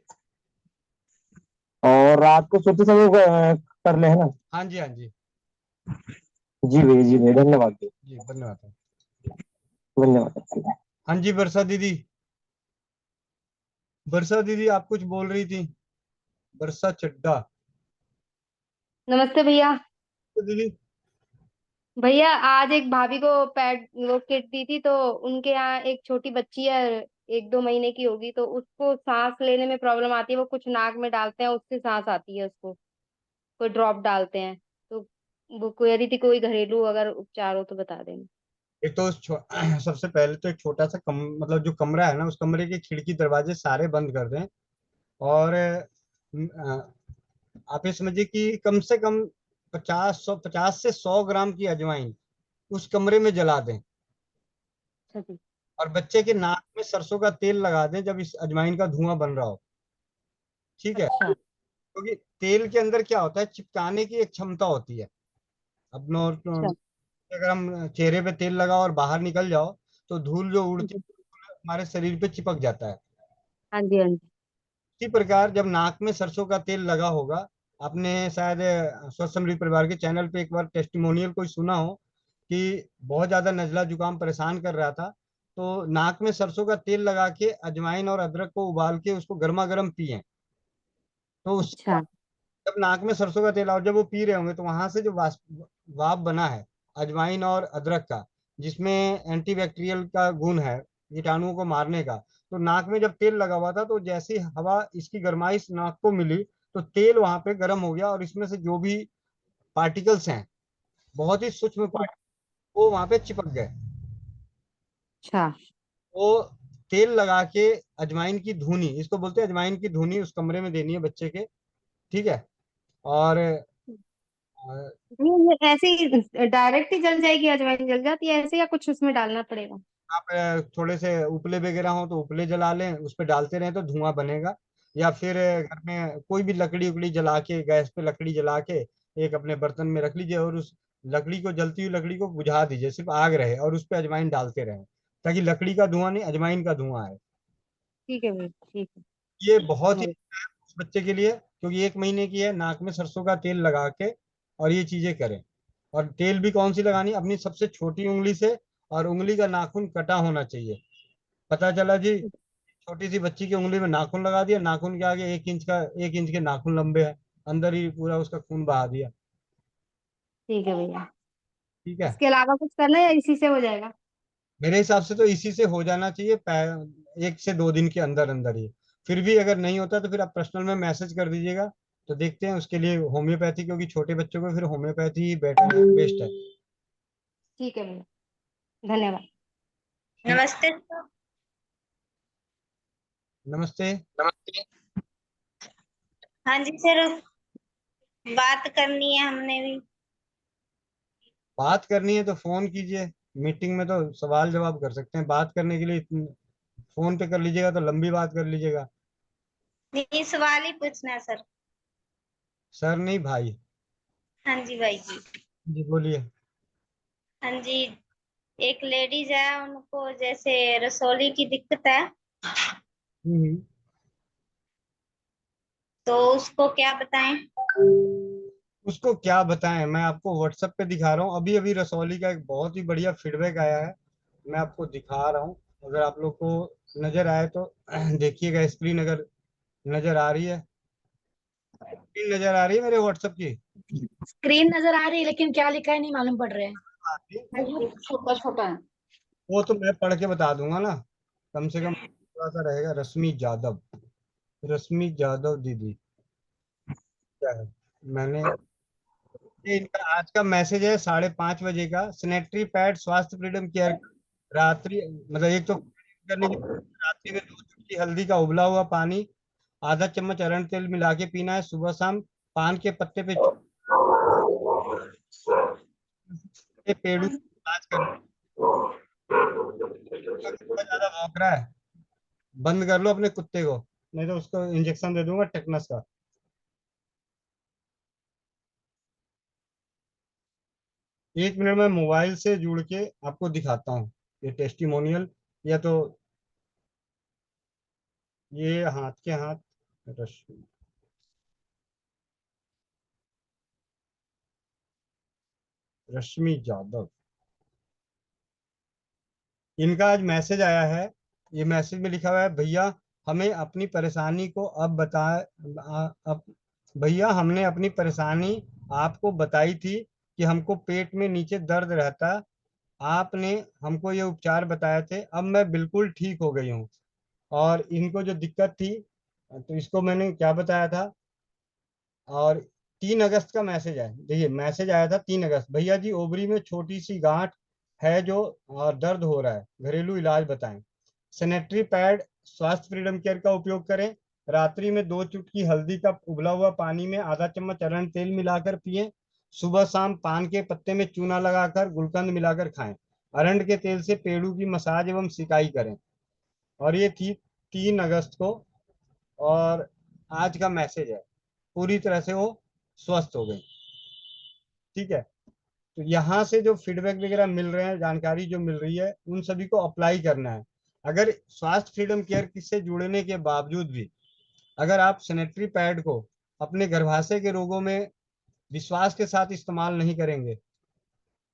[SPEAKER 5] और रात को सोते समय कर ले, है ना?
[SPEAKER 3] हाँ जी, हाँ जी,
[SPEAKER 5] जी भैया, धन्यवाद भैया,
[SPEAKER 3] जी धन्यवाद।
[SPEAKER 5] धन्यवाद।
[SPEAKER 3] हाँ जी, वर्षा दीदी आप कुछ बोल रही थी, वर्षा चड्डा।
[SPEAKER 4] नमस्ते भैया।
[SPEAKER 3] तो दीदी
[SPEAKER 4] भैया आज एक भाभी को पैड वो किट दी थी, तो उनके यहाँ एक छोटी बच्ची है, 1-2 महीने की होगी, तो उसको सांस लेने में प्रॉब्लम आती है। वो कुछ नाक में डालते हैं, उससे सांस आती है उसको, कोई ड्रॉप डालते हैं। तो वो कह रही थी कोई घरेलू अगर उपचार हो तो बता देना।
[SPEAKER 3] एक तो सबसे पहले तो एक छोटा सा मतलब जो कमरा है ना, उस कमरे के खिड़की दरवाजे सारे बंद कर दें, और आप ये समझिए कि कम से कम 50 से 100 ग्राम की अजवाइन उस कमरे में जला दें,
[SPEAKER 4] अच्छा जी।
[SPEAKER 3] और बच्चे के नाक में सरसों का तेल लगा दें जब इस अजवाइन का धुआं बन रहा हो। ठीक है,
[SPEAKER 4] अच्छा।
[SPEAKER 3] क्योंकि तेल के अंदर क्या होता है, चिपकाने की एक क्षमता होती है। अब
[SPEAKER 4] अच्छा।
[SPEAKER 3] अगर हम चेहरे पे तेल लगाओ और बाहर निकल जाओ तो धूल जो उड़ती
[SPEAKER 4] जी।
[SPEAKER 3] है हमारे शरीर पे चिपक जाता है।
[SPEAKER 4] हाँ जी, हाँ जी।
[SPEAKER 3] इसी प्रकार जब नाक में सरसों का तेल लगा होगा, आपने शायद स्वस्थ समृद्ध परिवार के चैनल पे एक बार टेस्टिमोनियल कोई सुना हो कि बहुत ज्यादा नजला जुकाम परेशान कर रहा था, तो नाक में सरसों का तेल लगा के अजवाइन और अदरक को उबाल के उसको गर्मा गर्म पिए। तो उस
[SPEAKER 4] अच्छा।
[SPEAKER 3] जब नाक में सरसों का तेल और जब वो पी रहे होंगे तो वहां से जो वाफ बना है अजवाइन और अदरक का, जिसमें एंटीबैक्टीरियल का गुण है, कीटाणुओं को मारने का, तो नाक में जब तेल लगा हुआ था तो जैसी हवा इसकी गर्माइश नाक को मिली तो तेल वहां पे गर्म हो गया और इसमें से जो भी पार्टिकल्स हैं, बहुत ही सूक्ष्म पार्टिकल, वो वहां पे चिपक गए।
[SPEAKER 4] अच्छा।
[SPEAKER 3] वो तेल लगा के अजवाइन की धुनी, इसको बोलते हैं अजवाइन की धुनी, उस कमरे में देनी है बच्चे के। ठीक है। और
[SPEAKER 4] नहीं, ये ऐसे ही डायरेक्ट ही जल जाएगी? अजवाइन जल जाती है ऐसे, या कुछ उसमें डालना पड़ेगा?
[SPEAKER 3] आप थोड़े से उपले वगैरह हो तो उपले जला लें, उस पे डालते रहें तो धुआं बनेगा। या फिर घर में कोई भी लकड़ी उकड़ी जला के, गैस पे लकड़ी जला के एक अपने बर्तन में रख लीजिए और उस लकड़ी को, जलती हुई लकड़ी को बुझा दीजिए, सिर्फ आग रहे और उस पे अजवाइन डालते रहें, ताकि लकड़ी का धुआं नहीं, अजवाइन का धुआं है।
[SPEAKER 4] ठीक है भैया, ठीक है,
[SPEAKER 3] ये बहुत ही
[SPEAKER 4] समझ।
[SPEAKER 3] उस बच्चे के लिए, क्योंकि 1 महीने की है, नाक में सरसों का तेल लगा के और ये चीजें करें। और तेल भी कौन सी लगानी, अपनी सबसे छोटी उंगली से, और उंगली का नाखून कटा होना चाहिए। पता चला जी, छोटी सी बच्ची की उंगली में नाखून लगा दिया, नाखून के आगे 1 इंच का, 1 इंच के नाखून लंबे है, अंदर ही पूरा उसका खून बहा दिया।
[SPEAKER 4] ठीक है भैया।
[SPEAKER 3] ठीक है।
[SPEAKER 4] इसके अलावा कुछ करना है या इसी से हो जाएगा?
[SPEAKER 3] मेरे हिसाब से तो इसी से हो जाना चाहिए, 1 से 2 दिन के अंदर अंदर ही। फिर भी अगर नहीं होता तो फिर आप पर्सनल में मैसेज कर दीजिएगा, तो देखते हैं उसके लिए होम्योपैथी, क्योंकि छोटे बच्चों को फिर होम्योपैथी ही बेटर है, बेस्ट है।
[SPEAKER 4] ठीक है भैया, धन्यवाद।
[SPEAKER 2] नमस्ते सर।
[SPEAKER 3] नमस्ते।
[SPEAKER 2] नमस्ते। हाँ जी सर, बात करनी है हमने भी।
[SPEAKER 3] बात करनी है तो फोन कीजिए, मीटिंग में तो सवाल जवाब कर सकते हैं, बात करने के लिए फोन पे कर लीजिएगा तो लंबी बात कर लीजिएगा।
[SPEAKER 2] नहीं, सवाल ही पूछना है सर।
[SPEAKER 3] सर नहीं भाई।
[SPEAKER 2] हाँ जी भाई जी।
[SPEAKER 3] जी बोलिए।
[SPEAKER 2] हाँ जी, एक लेडीज है, उनको जैसे रसोली की दिक्कत है,
[SPEAKER 3] हम्म।
[SPEAKER 2] तो उसको क्या बताएं?
[SPEAKER 3] उसको क्या बताएं, मैं आपको व्हाट्सएप पे दिखा रहा हूँ, अभी अभी रसौली का एक बहुत ही बढ़िया फीडबैक आया है, मैं आपको दिखा रहा हूँ। अगर आप लोग को नजर आए तो देखिएगा, स्क्रीन अगर नजर आ रही है, स्क्रीन नजर आ रही है मेरे व्हाट्सएप की।
[SPEAKER 1] स्क्रीन नजर आ रही है लेकिन क्या लिखा है नहीं मालूम पड़ रहा है।
[SPEAKER 3] आ रही है?
[SPEAKER 1] बहुत छोटा छोटा है।
[SPEAKER 3] वो तो मैं पढ़ के बता दूंगा ना, कम से कम थोड़ा सा रहेगा। रश्मि जादव, रश्मि जादव दीदी, क्या है, मैंने, ये इनका आज का मैसेज है 5:30 बजे का। सैनिटरी पैड स्वास्थ्य फ्रीडम केयर, रात्रि मतलब एक तो करने की, रात्रि में 2 चुटकी हल्दी का उबला हुआ पानी, आधा चम्मच अरंड तेल मिला के पीना है, सुबह शाम पान के पत्ते पे पेड़ों की इलाज करना है। कुत्ता ज्यादा भौंक रहा है, बंद कर लो अपने कुत्ते को, नहीं तो उसको इंजेक्शन दे दूंगा टेटनस का। 1 मिनट में मोबाइल से जुड़ के आपको दिखाता हूँ ये टेस्टिमोनियल, या तो ये हाथ के हाथ, रश्मि, रश्मि जादव, इनका आज मैसेज आया है। ये मैसेज में लिखा हुआ है, भैया हमें अपनी परेशानी को अब अब भैया हमने अपनी परेशानी आपको बताई थी कि हमको पेट में नीचे दर्द रहता, आपने हमको ये उपचार बताए थे, अब मैं बिल्कुल ठीक हो गई हूँ। और इनको जो दिक्कत थी तो इसको मैंने क्या बताया था। और 3 अगस्त का मैसेज है, देखिए मैसेज आया था 3 अगस्त, भैया जी ओबरी में छोटी सी गांठ है जो, और दर्द हो रहा है, घरेलू इलाज बताएं। सैनिटरी पैड स्वास्थ्य फ्रीडम केयर का उपयोग करें, रात्रि में 2 चुटकी हल्दी का उबला हुआ पानी में आधा चम्मच अरंड तेल मिलाकर पिएं, सुबह शाम पान के पत्ते में चूना लगाकर गुलकंद मिलाकर खाएं, अरंड के तेल से पेड़ों की मसाज एवं सिकाई करें। और ये थी 3 अगस्त को, और आज का मैसेज है, पूरी तरह से वो स्वस्थ हो गई। ठीक है। तो यहाँ से जो फीडबैक वगैरह मिल रहे हैं, जानकारी जो मिल रही है, उन सभी को अप्लाई करना है। अगर स्वास्थ्य फ्रीडम केयर से जुड़ने के बावजूद भी अगर आप सैनिटरी पैड को अपने गर्भाशय के रोगों में विश्वास के साथ इस्तेमाल नहीं करेंगे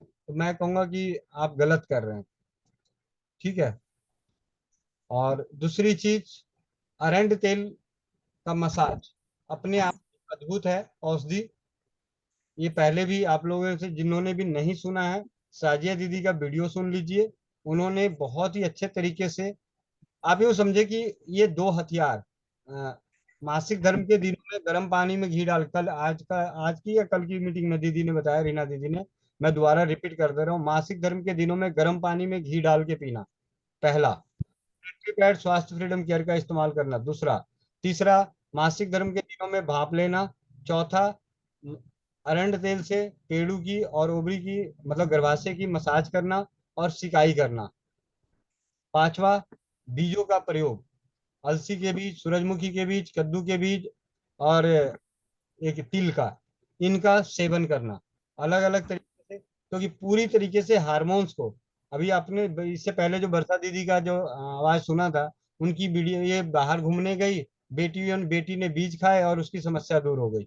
[SPEAKER 3] तो मैं कहूंगा कि आप गलत कर रहे हैं। ठीक है। और दूसरी चीज, अरंड तेल का मसाज अपने आप में अद्भुत है औषधि। ये पहले भी आप लोगों से जिन्होंने भी नहीं सुना है, साजिया दीदी का वीडियो सुन लीजिए। उन्होंने बहुत ही अच्छे तरीके से, आप यूँ समझे कि ये दो हथियार, मासिक धर्म के दिनों में गर्म पानी में घी डाल, कल आज की या कल की मीटिंग में दीदी ने बताया, रीना दीदी ने, मैं दोबारा रिपीट कर दे रहा हूँ, मासिक धर्म के दिनों में गर्म पानी में घी डाल के पीना, पहला। पैड स्वास्थ्य फ्रीडम केयर का इस्तेमाल करना, दूसरा। तीसरा, मासिक धर्म के दिनों में भाप लेना। चौथा, अरंड तेल से पेड़ू की और ओबरी की, मतलब गर्भाशय की मसाज करना और सिकाई करना। पांचवा, बीजों का प्रयोग, अलसी के बीज, सूरजमुखी के बीज, कद्दू के बीज और एक तिल का, इनका सेवन करना अलग अलग तरीके से, क्योंकि पूरी तरीके से हार्मोन्स को, अभी आपने इससे पहले जो वर्षा दीदी का जो आवाज सुना था, उनकी वीडियो, ये बाहर घूमने गई, बेटी ने बीज खाए और उसकी समस्या दूर हो गई।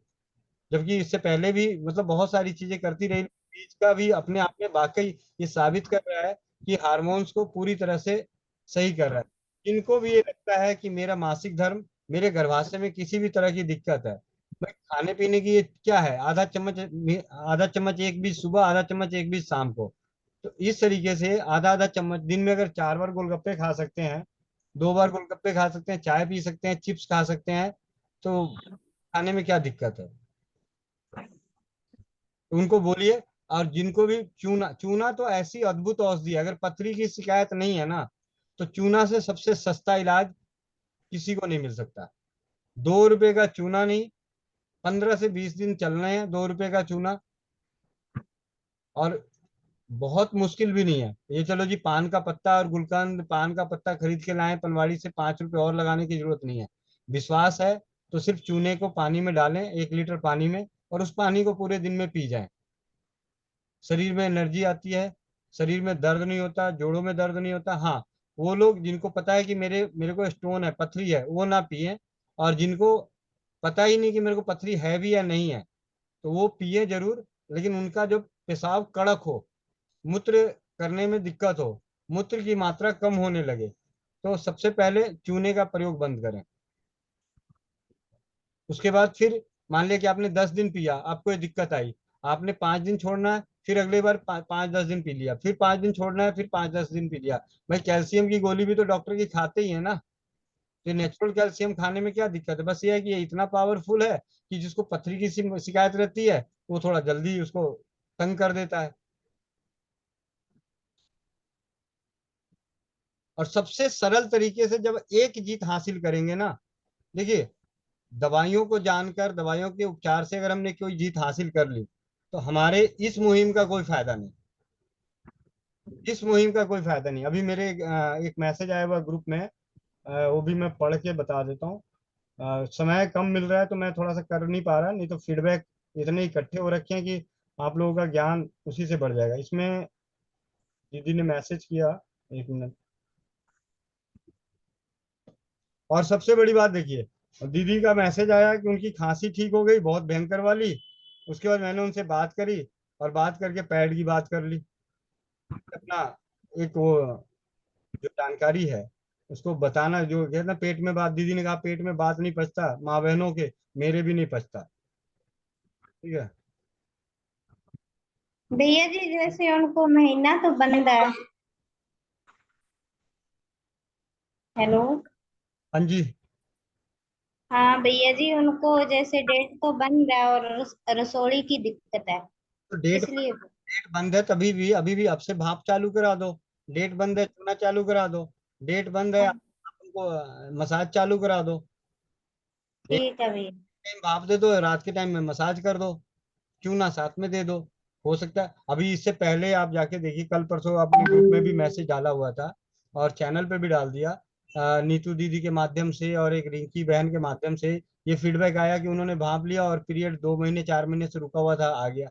[SPEAKER 3] जबकि इससे पहले भी मतलब बहुत सारी चीजें करती रही, बीज का भी अपने आप में वाकई ये साबित कर रहा है कि हार्मोन्स को पूरी तरह से सही कर रहा है। इनको भी ये लगता है कि मेरा मासिक धर्म, मेरे गर्भाशय में किसी भी तरह की दिक्कत है, भाई खाने पीने की ये क्या है, आधा चम्मच एक बीज सुबह, आधा चम्मच एक बीज शाम को। तो इस तरीके से आधा आधा चम्मच दिन में अगर 4 बार गोलगप्पे खा सकते हैं, 2 बार गोलगप्पे खा सकते हैं, चाय पी सकते हैं, चिप्स खा सकते हैं, तो खाने में क्या दिक्कत है। तो उनको बोलिए। और जिनको भी चूना, चूना तो ऐसी अद्भुत औषधि है, अगर पथरी की शिकायत नहीं है ना, तो चूना से सबसे सस्ता इलाज किसी को नहीं मिल सकता। 2 रुपए का चूना नहीं, 15 से 20 दिन चलने हैं 2 रुपए का चूना। और बहुत मुश्किल भी नहीं है ये, चलो जी पान का पत्ता और गुलकंद, पान का पत्ता खरीद के लाएं पनवाड़ी से, 5 रुपए और लगाने की जरूरत नहीं है। विश्वास है तो सिर्फ चूने को पानी में डालें, 1 लीटर पानी में, और उस पानी को पूरे दिन में पी जाएं। शरीर में एनर्जी आती है, शरीर में दर्द नहीं होता, जोड़ों में दर्द नहीं होता। हाँ, वो लोग जिनको पता है कि मेरे मेरे को स्टोन है, पथरी है, वो ना पिए। और जिनको पता ही नहीं कि मेरे को पथरी है भी या नहीं है, तो वो पिए जरूर, लेकिन उनका जो पेशाब कड़क हो, मूत्र करने में दिक्कत हो, मूत्र की मात्रा कम होने लगे, तो सबसे पहले चूने का प्रयोग बंद करें। उसके बाद फिर मान लिया कि आपने 10 दिन पिया, आपको ये दिक्कत आई, आपने 5 दिन छोड़ना है, फिर अगले बार 5-10 दिन पी लिया, फिर 5 दिन छोड़ना है, फिर 5-10 दिन पी लिया। भाई कैल्शियम की गोली भी तो डॉक्टर की खाते ही है ना, तो नेचुरल कैल्शियम खाने में क्या दिक्कत है। बस ये है कि ये इतना पावरफुल है कि जिसको पथरी की शिकायत रहती है, वो थोड़ा जल्दी उसको तंग कर देता है। और सबसे सरल तरीके से जब एक जीत हासिल करेंगे ना, देखिए, दवाइयों को जानकर, दवाइयों के उपचार से अगर हमने कोई जीत हासिल कर ली, तो हमारे इस मुहिम का कोई फायदा नहीं, इस मुहिम का कोई फायदा नहीं। अभी मेरे एक मैसेज आया हुआ ग्रुप में, वो भी मैं पढ़ के बता देता हूँ। समय कम मिल रहा है तो मैं थोड़ा सा कर नहीं पा रहा, नहीं तो फीडबैक इतने इकट्ठे हो रखे हैं कि आप लोगों का ज्ञान उसी से बढ़ जाएगा। इसमें दीदी ने मैसेज किया, 1 मिनट। और सबसे बड़ी बात देखिए, दीदी का मैसेज आया कि उनकी खांसी ठीक हो गई, बहुत भयंकर वाली। उसके बाद मैंने उनसे बात करी, और बात करके पैड की बात कर ली। अपना एक वो जो जानकारी है उसको बताना, जो कहते ना पेट में बात, दीदी ने कहा पेट में बात नहीं पचता माँ बहनों के, मेरे भी नहीं पचता। ठीक है।
[SPEAKER 2] भैया जी जैसे उनको महीना तो बन रहा है। हेलो।
[SPEAKER 3] हाँ जी।
[SPEAKER 2] हाँ भैया जी, उनको जैसे डेट तो बन रहा है और रसोली की दिक्कत है,
[SPEAKER 3] तो डेट
[SPEAKER 2] इसलिए।
[SPEAKER 3] डेट बंद है तभी भी, अभी भी अब से भाप चालू करा दो। डेट बंद है, चूना चालू करा दो। डेट बंद है, आप उनको मसाज चालू करा दो। एक
[SPEAKER 2] ठीक है भैया।
[SPEAKER 3] टाइम भाप दे दो, रात के टाइम में मसाज कर दो, चूना साथ में दे दो। हो सकता है अभी इससे पहले आप जाके देखिए, कल परसों आपने ग्रुप में भी मैसेज डाला हुआ था और चैनल पे भी डाल दिया, नीतू दीदी के माध्यम से और एक रिंकी बहन के माध्यम से ये फीडबैक आया कि उन्होंने भाप लिया और पीरियड 2 महीने 4 महीने से रुका हुआ था, आ गया।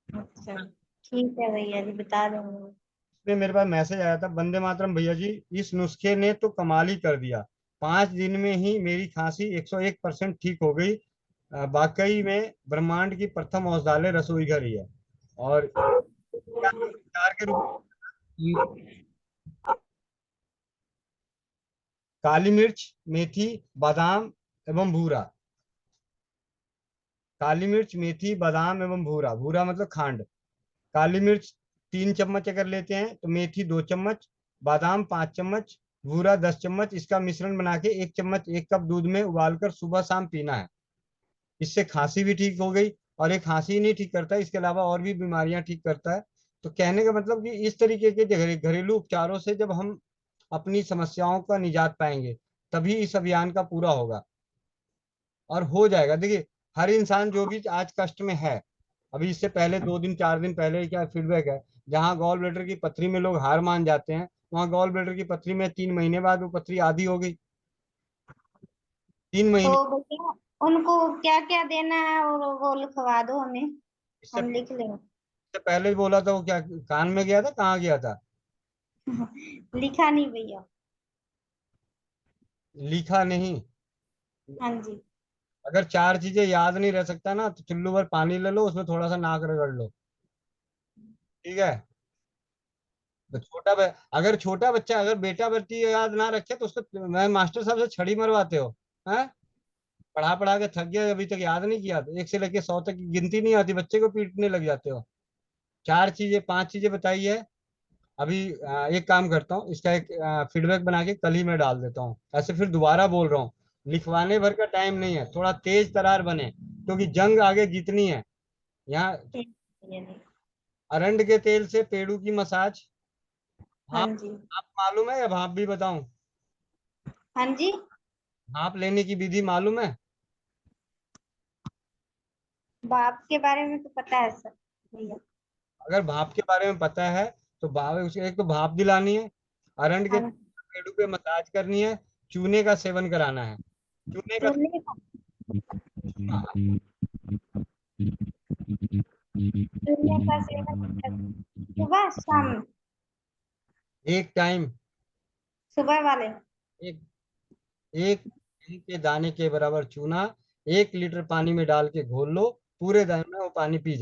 [SPEAKER 2] अच्छा ठीक है भैया जी, बता दूंगी।
[SPEAKER 3] इसमें मेरे पास मैसेज आया था, वंदे मातरम भैया जी, इस नुस्खे ने तो कमाल ही कर दिया, 5 दिन में ही मेरी खांसी 101% ठीक हो गई। वाकई में ब्रह्मांड की प्रथम औषधालय रसोई घर ही है। और उपचार के रूप में काली मिर्च, मेथी, बादाम एवं भूरा। काली मिर्च, मेथी, बादाम एवं भूरा। भूरा मतलब खांड। काली मिर्च 3 चम्मच अगर लेते हैं तो मेथी 2 चम्मच, बादाम 5 चम्मच, भूरा 10 चम्मच। इसका मिश्रण बना के 1 चम्मच 1 कप दूध में उबालकर सुबह शाम पीना है। इससे खांसी भी ठीक हो गई। और ये खांसी ही नहीं ठीक करता, इसके अलावा और भी बीमारियां ठीक करता है। तो कहने का मतलब कि इस तरीके के घरेलू उपचारों से जब हम अपनी समस्याओं का निजात पाएंगे, तभी इस अभियान का पूरा होगा और हो जाएगा। देखिए, हर इंसान जो भी आज कष्ट में है, अभी इससे पहले 2 दिन 4 दिन पहले क्या फीडबैक है, जहाँ गॉल ब्लैडर की पथरी में लोग हार मान जाते हैं, वहाँ गॉल ब्लैडर की पथरी में 3 महीने बाद वो पथरी आधी हो गई। 3 महीने।
[SPEAKER 2] तो भैया उनको क्या क्या देना है और वो लिखवा दो हमें,
[SPEAKER 3] इससे
[SPEAKER 2] हम लिख लेंगे।
[SPEAKER 3] पहले बोला था वो क्या कान में गया था, कहाँ गया था?
[SPEAKER 2] लिखा नहीं भैया।
[SPEAKER 3] लिखा नहीं।
[SPEAKER 2] हाँ जी।
[SPEAKER 3] अगर 4 चीजें याद नहीं रह सकता ना, तो चुल्लू भर पानी ले लो, उसमें थोड़ा सा नाक रगड़ लो। ठीक है? तो अगर छोटा बच्चा, अगर बेटा बेटी याद ना रखे तो उसको मैं मास्टर साहब से छड़ी मरवाते हो? हैं? पढ़ा पढ़ा के थक गया, अभी तक याद नहीं किया? तो 1 से लेके 100 तक की गिनती नहीं आती, बच्चे को पीटने लग जाते हो। 4 चीजें 5 चीजें बताई है। अभी एक काम करता हूँ, इसका एक फीडबैक बना के कल ही मैं डाल देता हूँ। ऐसे फिर दोबारा बोल रहा हूँ, लिखवाने भर का टाइम नहीं है, थोड़ा तेज तरार बने, क्योंकि जंग आगे जीतनी है। यहाँ
[SPEAKER 2] ठीक है भैया जी।
[SPEAKER 3] अरंड के तेल से पेड़ों की मसाज।
[SPEAKER 2] हाँ
[SPEAKER 3] भाप।
[SPEAKER 2] जी।
[SPEAKER 3] भाप मालूम है या भाप भी बताऊं?
[SPEAKER 2] हाँ जी।
[SPEAKER 3] भाप लेने की विधि मालूम है?
[SPEAKER 2] बाप के बारे में तो पता है सर भैया।
[SPEAKER 3] अगर भाप के बारे में पता है तो भाप, उसे एक तो भाप दिलानी है, अरंड के
[SPEAKER 2] हाँ।
[SPEAKER 3] पेड़ों पे मसाज करनी है, चूने का सेवन कराना है। चूने का।
[SPEAKER 2] चूल्हे का।
[SPEAKER 3] हाँ,
[SPEAKER 2] चूल्हे का सेवन सुबह शाम।
[SPEAKER 3] एक टाइम।
[SPEAKER 2] सुबह वाले।
[SPEAKER 3] एक एक घी के दाने के बराबर चूना 1 लीटर पानी में डाल के घोल लो, पूरे दिन में वो पानी पी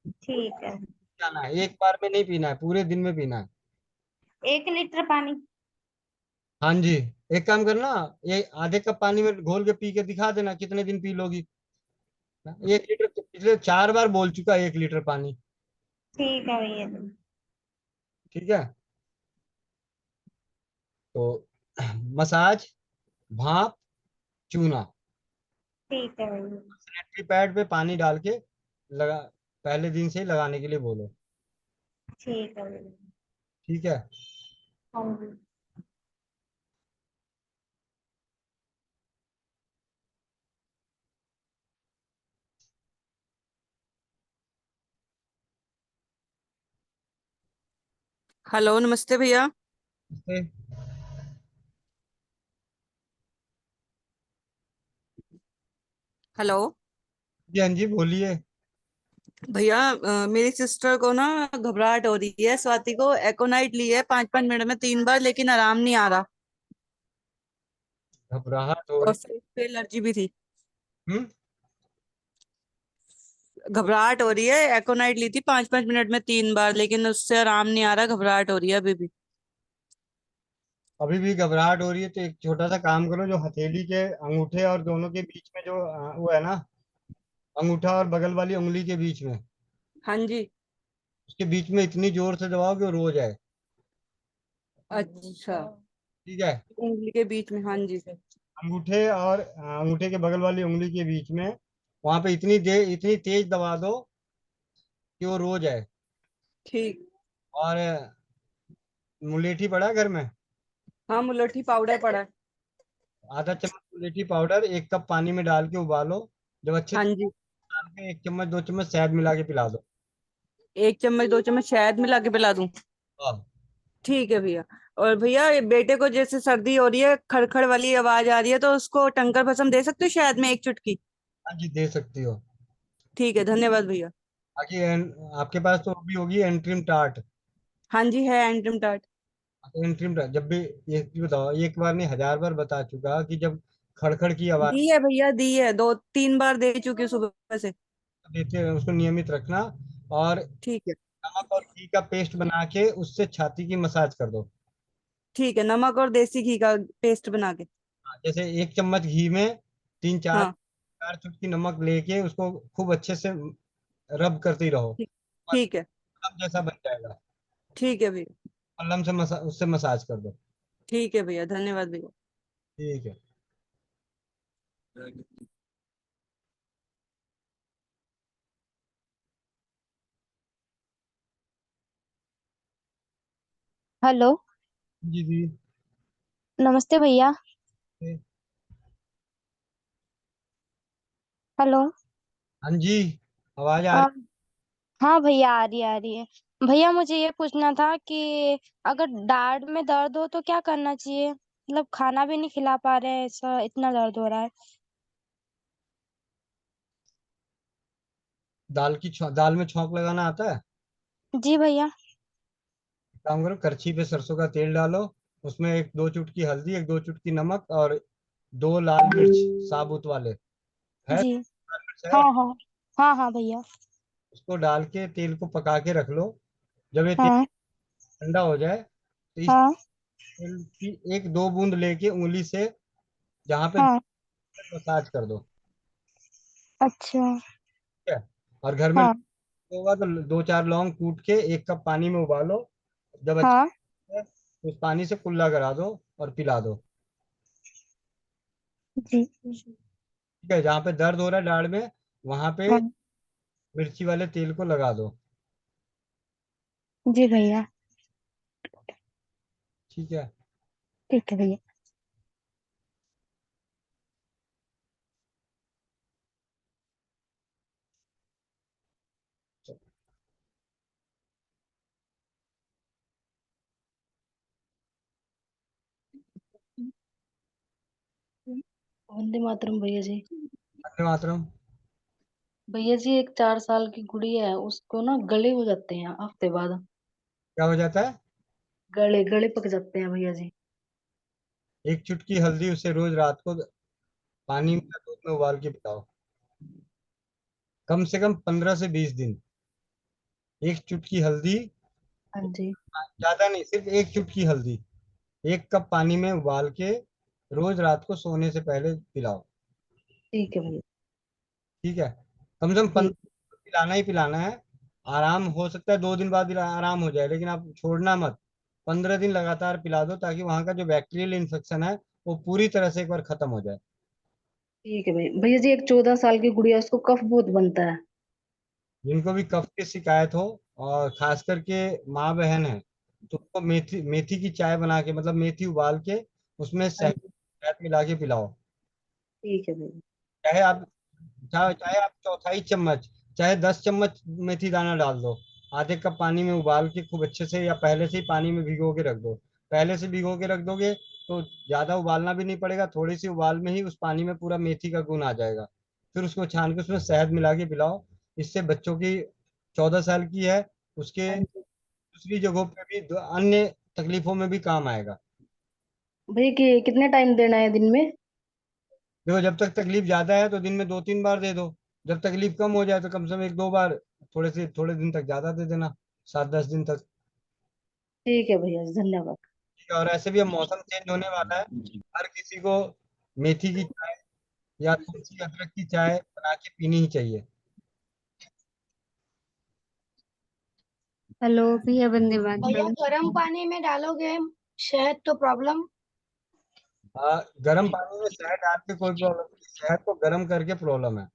[SPEAKER 2] ठीक है।
[SPEAKER 3] जाना है। एक बार में नहीं पीना है, पूरे दिन में पीना है।
[SPEAKER 2] 1 लीटर पानी।
[SPEAKER 3] हाँ जी। एक काम करना, ये आधे कप पानी में घोल के पी के दिखा देना, कितने दिन पी लोगी। 1 लीटर तो पिछले 4 बार बोल चुका, 1 लीटर पानी।
[SPEAKER 2] ठीक है भैया जी।
[SPEAKER 3] ठीक है? तो मसाज, भाप, चूना।
[SPEAKER 2] ठीक है भैया।
[SPEAKER 3] सैनिटरी पैड पे पानी डाल के लगा, पहले दिन से ही लगाने के लिए बोलो।
[SPEAKER 2] ठीक है भैया।
[SPEAKER 3] ठीक है?
[SPEAKER 2] हाँ जी।
[SPEAKER 6] हेलो, नमस्ते भैया।
[SPEAKER 3] इससे
[SPEAKER 6] हेलो
[SPEAKER 3] जी, हाँ जी, बोलिए।
[SPEAKER 6] भैया, मेरी सिस्टर को ना घबराहट हो रही है। स्वाति को एकोनाइट ली है 5-5 मिनट में 3 बार, लेकिन आराम नहीं आ रहा।
[SPEAKER 3] घबराहट हो
[SPEAKER 6] और
[SPEAKER 3] रही।
[SPEAKER 6] फेस पे एलर्जी भी थी।
[SPEAKER 3] हम्म।
[SPEAKER 6] घबराहट हो रही है, एकोनाइट ली थी 5-5 मिनट में 3 बार, लेकिन उससे आराम नहीं आ रहा, घबराहट हो रही है अभी भी।
[SPEAKER 3] अभी भी घबराहट हो रही है तो एक छोटा सा काम करो, जो हथेली के अंगूठे और दोनों के बीच में जो वो है ना, अंगूठा और बगल वाली उंगली के बीच में,
[SPEAKER 6] हाँ जी।
[SPEAKER 3] उसके बीच में इतनी जोर से दबाओ कि वो रो जाए।
[SPEAKER 6] अच्छा।
[SPEAKER 3] ठीक है?
[SPEAKER 6] उंगली के बीच में, हाँ जी सर।
[SPEAKER 3] अंगूठे और अंगूठे के बगल वाली उंगली के बीच में, वहां पे इतनी तेज दबा दो कि वो रो जाए।
[SPEAKER 6] ठीक।
[SPEAKER 3] और मुलेठी पड़ा है घर में?
[SPEAKER 6] हाँ, मुलट्ठी पाउडर पड़ा है।
[SPEAKER 3] आधा चम्मच मुलेठी पाउडर 1 कप पानी में डाल के उबालो। जब अच्छे
[SPEAKER 6] हाँ
[SPEAKER 3] से
[SPEAKER 6] जी।
[SPEAKER 3] डाल के 1 चम्मच 2 चम्मच शहद मिला के पिला दो।
[SPEAKER 6] 1 चम्मच 2 चम्मच शहद मिला के पिला दूं?
[SPEAKER 3] हाँ।
[SPEAKER 6] ठीक है भैया। और भैया, ये बेटे को जैसे सर्दी हो रही है, खड़खड़ वाली आवाज आ रही है, तो उसको टंकर भस्म दे सकते हो शायद में 1 चुटकी?
[SPEAKER 3] हाँ जी, दे सकती हो।
[SPEAKER 6] ठीक है, धन्यवाद भैया।
[SPEAKER 3] बाकी आपके पास तो भी होगी एंट्रीम टार्ट।
[SPEAKER 6] हाँ जी, है एंट्रीम टार्ट।
[SPEAKER 3] एंट्रीम टार्ट जब भी, ये बताओ, एक बार नहीं 1000 बार बता चुका कि जब खड़खड़ की आवाज
[SPEAKER 6] दी है भैया, दी है, 2-3 बार दे चुकी हूँ सुबह से।
[SPEAKER 3] देते हैं उसको नियमित रखना। और
[SPEAKER 6] ठीक है।
[SPEAKER 3] नमक और घी का पेस्ट बना के उससे छाती की मसाज कर दो।
[SPEAKER 6] ठीक है, नमक और देसी घी का पेस्ट बना के।
[SPEAKER 3] जैसे 1 चम्मच घी में 3-4
[SPEAKER 6] हाँ
[SPEAKER 3] 4 चुटकी नमक लेके उसको खूब अच्छे से रब करते रहो।
[SPEAKER 6] ठीक
[SPEAKER 3] और
[SPEAKER 6] ठीक है।
[SPEAKER 3] मलहम जैसा बन जाएगा।
[SPEAKER 6] ठीक है भैया।
[SPEAKER 3] मलहम से उससे मसाज कर दो।
[SPEAKER 6] ठीक है भैया, धन्यवाद भैया।
[SPEAKER 3] ठीक है।
[SPEAKER 7] हेलो।
[SPEAKER 3] जी जी।
[SPEAKER 7] नमस्ते भैया। हेलो।
[SPEAKER 3] हाँ जी, आवाज आ
[SPEAKER 7] आ,
[SPEAKER 3] रही।
[SPEAKER 7] हाँ भैया, आ रही है। भैया मुझे ये पूछना था कि अगर दाढ़ में दर्द हो तो क्या करना चाहिए? मतलब खाना भी नहीं खिला पा रहे हैं, ऐसा इतना दर्द हो रहा है।
[SPEAKER 3] दाल में छौंक लगाना आता है?
[SPEAKER 7] जी भैया।
[SPEAKER 3] काम करो, करछी पे सरसों का तेल डालो, उसमें 1-2 चुटकी हल्दी, 1-2 चुटकी नमक और 2 लाल मिर्च साबुत वाले है।
[SPEAKER 7] जी।
[SPEAKER 3] लाल मिर्च
[SPEAKER 7] हाँ
[SPEAKER 3] है।
[SPEAKER 7] हाँ। हाँ हाँ भैया।
[SPEAKER 3] उसको डाल के तेल को पका के रख लो। जब ये तेल
[SPEAKER 7] हाँ
[SPEAKER 3] ठंडा हो जाए तो इस
[SPEAKER 7] हाँ
[SPEAKER 3] तेल की 1-2 बूंद लेके उंगली से जहाँ पे
[SPEAKER 7] हाँ।
[SPEAKER 3] मसाज कर दो।
[SPEAKER 7] अच्छा।
[SPEAKER 3] ठीक है। और घर में
[SPEAKER 7] हाँ
[SPEAKER 3] होगा तो 2-4 लौंग कूट के 1 कप पानी में उबालो। जब
[SPEAKER 7] हाँ।
[SPEAKER 3] अच्छा है, उस पानी से कुल्ला करा दो और पिला दो।
[SPEAKER 7] जी।
[SPEAKER 3] ठीक है। जहाँ पे दर्द हो रहा है दाढ़ में, वहां पे
[SPEAKER 7] हाँ।
[SPEAKER 3] मिर्ची वाले तेल को लगा दो।
[SPEAKER 7] जी भैया।
[SPEAKER 3] ठीक है।
[SPEAKER 7] ठीक है भैया।
[SPEAKER 8] वंदे मातरम भैया जी।
[SPEAKER 3] वंदे मातरम।
[SPEAKER 8] भैया जी, एक 4 साल की गुड़िया है, उसको ना गले हो जाते हैं हफ्ते बाद।
[SPEAKER 3] क्या हो जाता है?
[SPEAKER 8] गले गले पक जाते हैं भैया जी।
[SPEAKER 3] 1 चुटकी हल्दी उसे रोज रात को पानी में या दूध में उबाल के पिलाओ। कम से कम 15 से 20 दिन। 1 चुटकी हल्दी,
[SPEAKER 8] हाँ जी।
[SPEAKER 3] ज्यादा नहीं, सिर्फ 1 चुटकी हल्दी 1 कप पानी में उबाल के रोज रात को सोने से पहले पिलाओ।
[SPEAKER 8] ठीक है भैया।
[SPEAKER 3] ठीक है। कम से कम
[SPEAKER 8] ठीक।
[SPEAKER 3] 15 पिलाना ही पिलाना है। आराम हो सकता है 2 दिन बाद आराम हो जाए, लेकिन आप छोड़ना मत। 15 दिन लगातार पिला दो ताकि वहां का जो बैक्टीरियल इन्फेक्शन है वो पूरी तरह से एक बार खत्म हो जाए।
[SPEAKER 8] ठीक है भैया। भैया जी, एक 14 साल की गुड़िया, उसको कफ बहुत बनता है।
[SPEAKER 3] जिनको भी कफ की शिकायत हो और खास करके माँ बहन है, तो उनको मेथी मेथी की चाय बना के, मतलब मेथी उबाल के उसमें
[SPEAKER 8] हाँ
[SPEAKER 3] शहद
[SPEAKER 8] जी।
[SPEAKER 3] शहद मिला के पिलाओ।
[SPEAKER 8] ठीक है भैया।
[SPEAKER 3] चाहे आप चाहे आप 1/4 चम्मच, चाहे 10 चम्मच मेथी दाना डाल दो। आधे कप पानी में उबाल के खूब अच्छे से, या पहले से ही पानी में भिगो के रख दो। पहले से भिगो के रख दोगे तो ज्यादा उबालना भी नहीं पड़ेगा, थोड़ी सी उबाल में ही उस पानी में पूरा मेथी का गुण आ जाएगा। फिर उसको छान के उसमें शहद मिला के पिलाओ। इससे बच्चों की 14 साल की है, उसके
[SPEAKER 8] हाँ जी।
[SPEAKER 3] दूसरी जगहों पे भी अन्य तकलीफों में भी काम आएगा।
[SPEAKER 8] भैया कितने टाइम देना है दिन में?
[SPEAKER 3] देखो, जब तक तकलीफ ज्यादा है तो दिन में 2-3 बार दे दो। जब तकलीफ कम हो जाए तो कम से कम 1-2 बार, थोड़े दिन तक ज्यादा दे देना, 7-10 दिन तक।
[SPEAKER 8] ठीक है भैया जी, धन्यवाद।
[SPEAKER 3] ठीक है। और ऐसे भी अब मौसम चेंज होने वाला है, हर किसी को मेथी की चाय या तुलसी अदरक की चाय बना के पीनी ही चाहिए।
[SPEAKER 7] हेलो भैया, वंदे
[SPEAKER 2] भैया
[SPEAKER 7] मातरम।
[SPEAKER 2] गर्म पानी में डालोगे शहद तो प्रॉब्लम?
[SPEAKER 3] गर्म पानी में शहद डाल के कोई प्रॉब्लम नहीं, शहद को गर्म करके प्रॉब्लम है।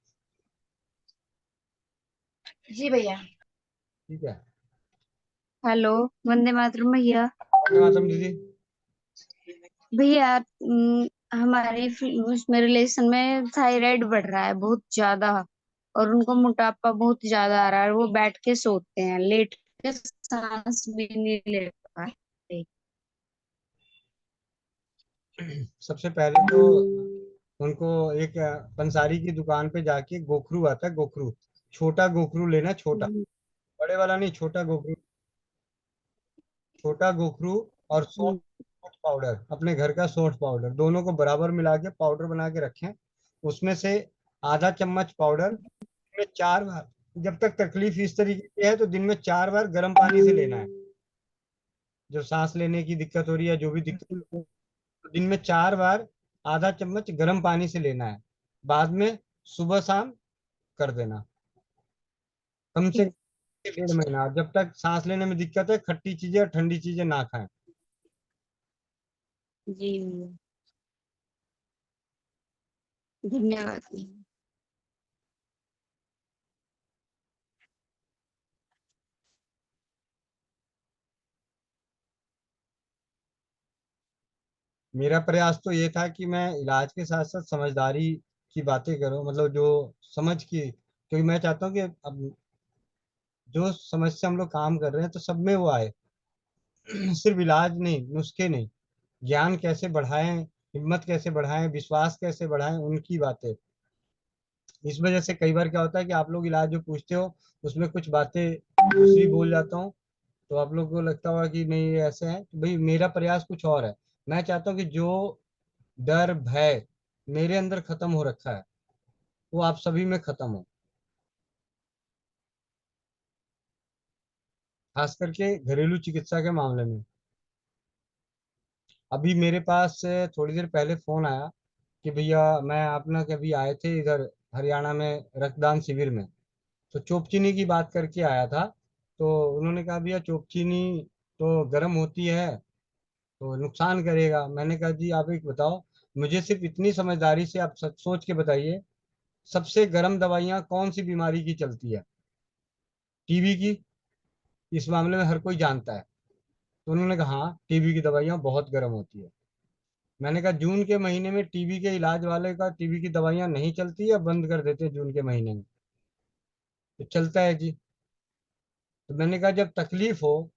[SPEAKER 2] जी भैया।
[SPEAKER 3] ठीक है।
[SPEAKER 7] हेलो। वंदे मातरम भैया।
[SPEAKER 3] धन्यवाद दीदी।
[SPEAKER 7] भैया हमारे उसमें रिलेशन में थायराइड बढ़ रहा है बहुत ज्यादा, और उनको मोटापा बहुत ज्यादा आ रहा है, वो बैठ के सोते हैं, लेट के सांस भी नहीं ले पाते।
[SPEAKER 3] सबसे पहले तो उनको एक पंसारी की दुकान पे जाके गोखरू आता है, गोखरू, छोटा गोखरू लेना, छोटा, बड़े वाला नहीं, छोटा गोखरू। छोटा गोखरू और
[SPEAKER 7] हम्म।
[SPEAKER 3] सौंठ पाउडर, अपने घर का सौंठ पाउडर, दोनों को बराबर मिला के पाउडर बना के रखें। उसमें से आधा चम्मच पाउडर में 4 बार, जब तक तकलीफ इस तरीके की है तो दिन में 4 बार गर्म पानी से लेना है। जब सांस लेने की दिक्कत हो रही है, जो भी दिक्कत, तो दिन में 4 बार आधा चम्मच गर्म पानी से लेना है, बाद में सुबह शाम कर देना, कम से कम 1.5 महीना। जब तक सांस लेने में दिक्कत है, खट्टी चीजें और ठंडी चीजें ना खाएं।
[SPEAKER 7] जी भैया, धन्यवाद भैया।
[SPEAKER 3] मेरा प्रयास तो ये था कि मैं इलाज के साथ साथ समझदारी की बातें करूं, मतलब जो समझ की, क्योंकि मैं चाहता हूँ कि अब जो समझ से हम लोग काम कर रहे हैं तो सब में वो आए। सिर्फ इलाज नहीं, नुस्खे नहीं, ज्ञान कैसे बढ़ाएं, हिम्मत कैसे बढ़ाएं, विश्वास कैसे बढ़ाएं, उनकी बातें। इस वजह से कई बार क्या होता है कि आप लोग इलाज जो पूछते हो उसमें कुछ बातें दूसरी बोल जाता हूँ, तो आप लोग को लगता होगा कि नहीं ये ऐसे है, तो भाई मेरा प्रयास कुछ और है। मैं चाहता हूँ कि जो डर भय मेरे अंदर खत्म हो रखा है वो आप सभी में खत्म हो, खास करके घरेलू चिकित्सा के मामले में। अभी मेरे पास थोड़ी देर पहले फोन आया कि भैया मैं अपना कभी आए थे इधर हरियाणा में रक्तदान शिविर में, तो चोपचीनी की बात करके आया था। तो उन्होंने कहा भैया चोपचीनी तो गर्म होती है तो नुकसान करेगा। मैंने कहा जी आप एक बताओ, मुझे सिर्फ इतनी समझदारी से आप सच सोच के बताइए, सबसे गर्म दवाइयाँ कौन सी बीमारी की चलती है? टीबी की। इस मामले में हर कोई जानता है। तो उन्होंने कहा हाँ टीबी की दवाइयाँ बहुत गर्म होती है। मैंने कहा जून के महीने में टीबी के इलाज वाले का टीबी की दवाइयाँ नहीं चलती या बंद कर देते हैं जून के महीने में? तो चलता है जी। तो मैंने कहा जब तकलीफ हो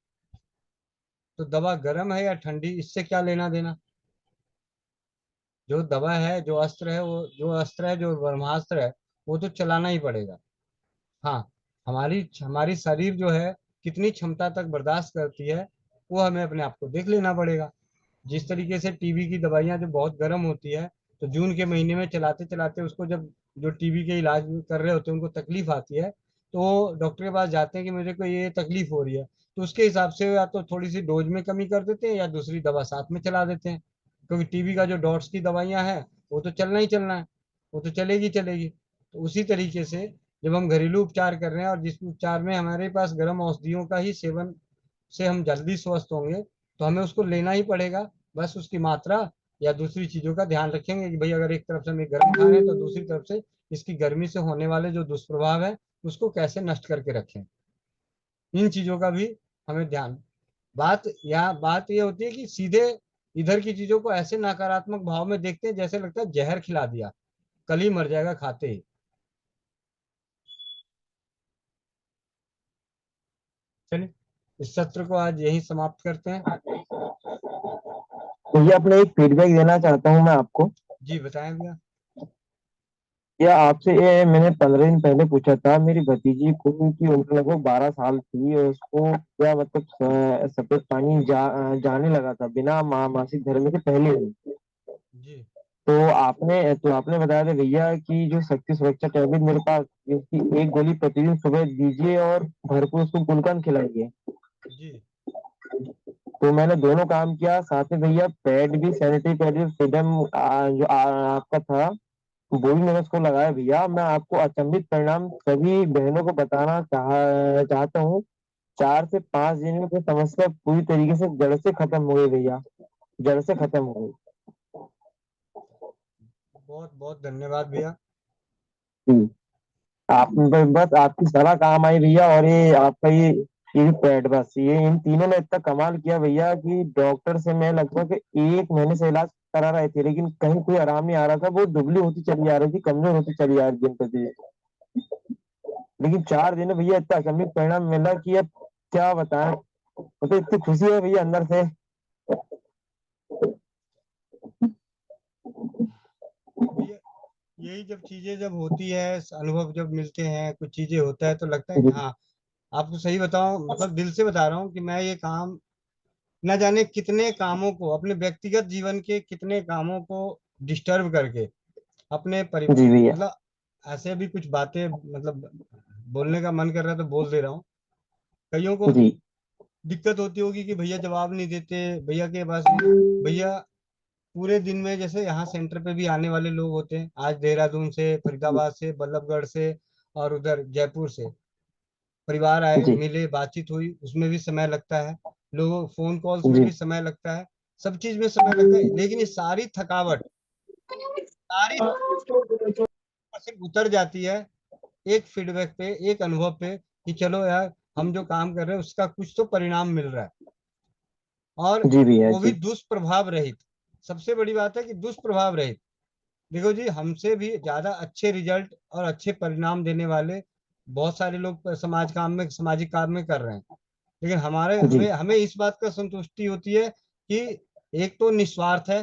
[SPEAKER 3] तो दवा गर्म है या ठंडी, इससे क्या लेना देना? जो दवा है, जो अस्त्र है, वो जो अस्त्र है, जो ब्रह्मास्त्र है, वो तो चलाना ही पड़ेगा। हाँ, हमारी हमारी शरीर जो है कितनी क्षमता तक बर्दाश्त करती है वो हमें अपने आप को देख लेना पड़ेगा। जिस तरीके से टीबी की दवाइयाँ जो बहुत गर्म होती है, तो जून के महीने में चलाते चलाते उसको, जब जो टीबी के इलाज कर रहे होते हैं उनको तकलीफ आती है, तो वो डॉक्टर के पास जाते हैं कि मुझे को ये तकलीफ हो रही है, तो उसके हिसाब से या तो थोड़ी सी डोज में कमी कर देते हैं या दूसरी दवा साथ में चला देते हैं। क्योंकि टीबी का जो डॉट्स की दवाइयाँ हैं वो तो चलना ही चलना है, वो तो चलेगी चलेगी। तो उसी तरीके से जब हम घरेलू उपचार कर रहे हैं और जिस उपचार में हमारे पास गर्म औषधियों का ही सेवन से हम जल्दी स्वस्थ होंगे, तो हमें उसको लेना ही पड़ेगा। बस उसकी मात्रा या दूसरी चीजों का ध्यान रखेंगे कि भाई अगर एक तरफ से हम गर्म खा रहे हैं तो दूसरी तरफ से इसकी गर्मी से होने वाले जो दुष्प्रभाव है उसको कैसे नष्ट करके रखें। इन चीजों का भी हमें ध्यान। बात ये होती है कि सीधे इधर की चीजों को ऐसे नकारात्मक भाव में देखते हैं जैसे लगता है जहर खिला दिया, कल ही मर जाएगा खाते ही। चलिए इस सत्र को आज यही समाप्त करते हैं।
[SPEAKER 5] भैया अपने एक फीडबैक देना चाहता हूँ मैं आपको।
[SPEAKER 3] जी बताएं भैया।
[SPEAKER 5] या आपसे ये मैंने 15 दिन पहले पूछा था, मेरी भतीजी को की उम्र लगभग 12 साल थी और उसको क्या मतलब सफेद पानी जाने लगा था बिना मासिक धर्म के पहले ही।
[SPEAKER 3] जी
[SPEAKER 5] तो आपने बताया था भैया कि जो शक्ति सुरक्षा टैबलेट मेरे पास, इसकी एक गोली प्रतिदिन सुबह दीजिए और भरपूर उसको गुलकंद खिलाइए।
[SPEAKER 3] जी
[SPEAKER 5] तो मैंने दोनों काम किया, साथ में भैया पैड भी, सैनिटरी पैड भी फ्रीडम जो आपका था वो भी मैंने उसको लगाया भैया। मैं आपको अचंभित परिणाम सभी बहनों को बताना चाहता हूँ। 4 से 5 दिन में कोई समस्या पूरी तरीके से जड़ से खत्म हो गई भैया, जड़ से खत्म हो
[SPEAKER 3] बहुत बहुत धन्यवाद भैया।
[SPEAKER 5] गई। आप बस आपकी सलाह काम आई भैया, और ये आपका ये पैड, बस ये इन तीनों ने इतना कमाल किया भैया कि डॉक्टर से मैं लगभग 1 महीने से इलाज करा रहे थे लेकिन कहीं कोई आराम नहीं आ रहा था। वो दुबली होती चली जा रही थी, कमजोर होती चली जा रही थी दिन प्रतिदिन। लेकिन 4 दिन में भैया इतना अचंभित परिणाम मिला कि अब क्या बताएं। मतलब इतनी खुशी है भैया अंदर से।
[SPEAKER 3] भैया यही जब चीजें जब होती है, अनुभव जब मिलते हैं, कुछ चीजें होता है तो लगता है कि हाँ, आपको सही बताऊं, मतलब दिल से बता रहा हूँ कि मैं ये काम न जाने कितने कामों को, अपने व्यक्तिगत जीवन के कितने कामों को डिस्टर्ब करके अपने
[SPEAKER 5] जी भैया।
[SPEAKER 3] मतलब ऐसे भी कुछ बातें, मतलब बोलने का मन कर रहा है तो बोल दे रहा हूँ। कईयों को
[SPEAKER 5] जी
[SPEAKER 3] दिक्कत होती होगी कि भैया जवाब नहीं देते, भैया के पास भैया पूरे दिन में, जैसे यहाँ सेंटर पे भी आने वाले लोग होते हैं, आज देहरादून से, फरीदाबाद से, बल्लभगढ़ से और उधर जयपुर से परिवार आए,
[SPEAKER 5] जी
[SPEAKER 3] मिले, बातचीत हुई, उसमें भी समय लगता है, लोगों फोन कॉल्स में
[SPEAKER 5] जी
[SPEAKER 3] भी समय लगता है, सब चीज में समय लगता है, लेकिन ये सारी थकावट सारी सिर्फ उतर जाती है एक फीडबैक पे, एक अनुभव पे, कि चलो यार हम जो काम कर रहे हैं उसका कुछ तो परिणाम मिल रहा है, और
[SPEAKER 5] जी भैया
[SPEAKER 3] वो भी
[SPEAKER 5] जी
[SPEAKER 3] दुष्प्रभाव रहित। सबसे बड़ी बात है कि दुष्प्रभाव रहित। देखो जी, हमसे भी ज्यादा अच्छे रिजल्ट और अच्छे परिणाम देने वाले बहुत सारे लोग समाज काम में, सामाजिक काम में कर रहे हैं, लेकिन हमारे
[SPEAKER 5] जी
[SPEAKER 3] हमें हमें इस बात का संतुष्टि होती है कि एक तो निस्वार्थ है,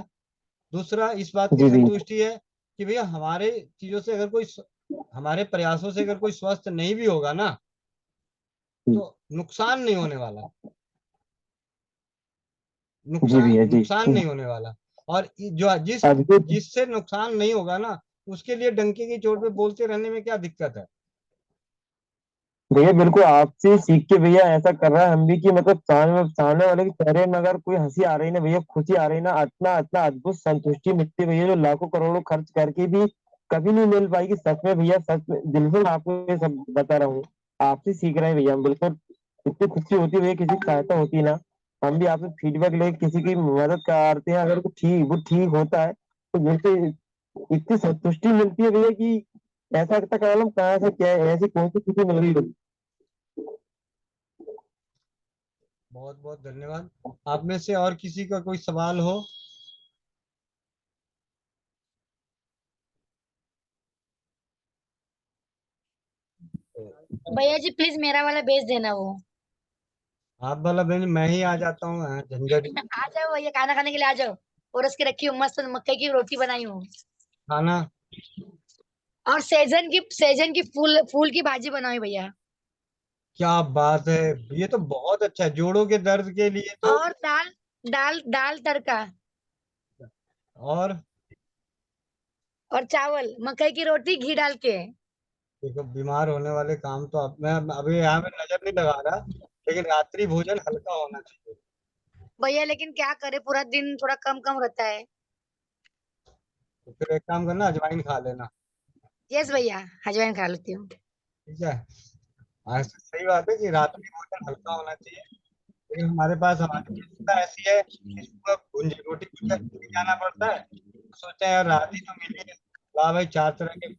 [SPEAKER 3] दूसरा इस बात की
[SPEAKER 5] जी भैया
[SPEAKER 3] संतुष्टि है कि भैया हमारे चीजों से अगर कोई हमारे प्रयासों से अगर कोई स्वस्थ नहीं भी होगा ना, तो नुकसान नहीं होने वाला,
[SPEAKER 5] जी भैया जी।
[SPEAKER 3] नुकसान नहीं होने वाला। और जो
[SPEAKER 5] अभी
[SPEAKER 3] जिससे नुकसान नहीं होगा ना, उसके लिए डंके की चोट पे बोलते रहने में क्या दिक्कत है।
[SPEAKER 5] भैया बिल्कुल आपसे सीख के भैया ऐसा कर रहा है हम भी कि मतलब सामने वाले के चेहरे में अगर कोई हंसी आ रही ना भैया, खुशी आ रही ना, इतना इतना अद्भुत संतुष्टि मिलती है भैया, जो लाखों करोड़ों खर्च करके भी कभी नहीं मिल पाएगी। सच में भैया, सच में दिल से मैं आपको ये सब बता रहा हूँ, आपसे सीख रहे हैं भैया हम बिल्कुल। इतनी खुशी होती है भैया, किसी की सहायता होती है ना, हम भी आपसे फीडबैक लेके किसी की मदद करते हैं, अगर वो ठीक होता है तो बिल्कुल इतनी संतुष्टि मिलती है भैया कि ऐसा लगता है कि कहाँ से क्या है, ऐसी कौन सी खुशी मिल रही है।
[SPEAKER 3] बहुत बहुत धन्यवाद। आप में से और किसी का कोई सवाल हो?
[SPEAKER 9] भैया जी प्लीज मेरा वाला भेज देना वो।
[SPEAKER 3] आप वाला बहन मैं ही आ जाता हूँ, झंझट।
[SPEAKER 9] आ जाओ भैया, खाना खाने के लिए आ जाओ। और उसकी रखी हूँ मस्त मक्के की रोटी बनाई हूँ।
[SPEAKER 3] खाना
[SPEAKER 9] और सेजन की फूल फूल की भाजी बनाई भैया।
[SPEAKER 3] क्या बात है, ये तो बहुत अच्छा है, जोड़ों के दर्द के लिए तो।
[SPEAKER 9] और दाल दाल दाल तड़का।
[SPEAKER 3] और
[SPEAKER 9] और चावल मकई की रोटी घी डाल के।
[SPEAKER 3] देखो, बीमार होने वाले काम तो अब मैं अभी यहाँ पे नजर नहीं लगा रहा, लेकिन रात्रि भोजन हल्का होना चाहिए।
[SPEAKER 9] भैया लेकिन क्या करे, पूरा दिन थोड़ा कम कम रहता है।
[SPEAKER 3] तो फिर एक काम करना, अजवाइन खा लेना।
[SPEAKER 9] यस भैया, अजवाइन खा लेती हूँ।
[SPEAKER 3] ठीक है। ऐसा सही बात है कि रात्रि भोजन हल्का होना चाहिए, लेकिन हमारी व्यवस्था ऐसी है कि सुबह भुंजी रोटी भुजिया लेके जाना पड़ता है, तो सोचते हैं यार रात ही तो मिली है, ला भाई 4 तरह के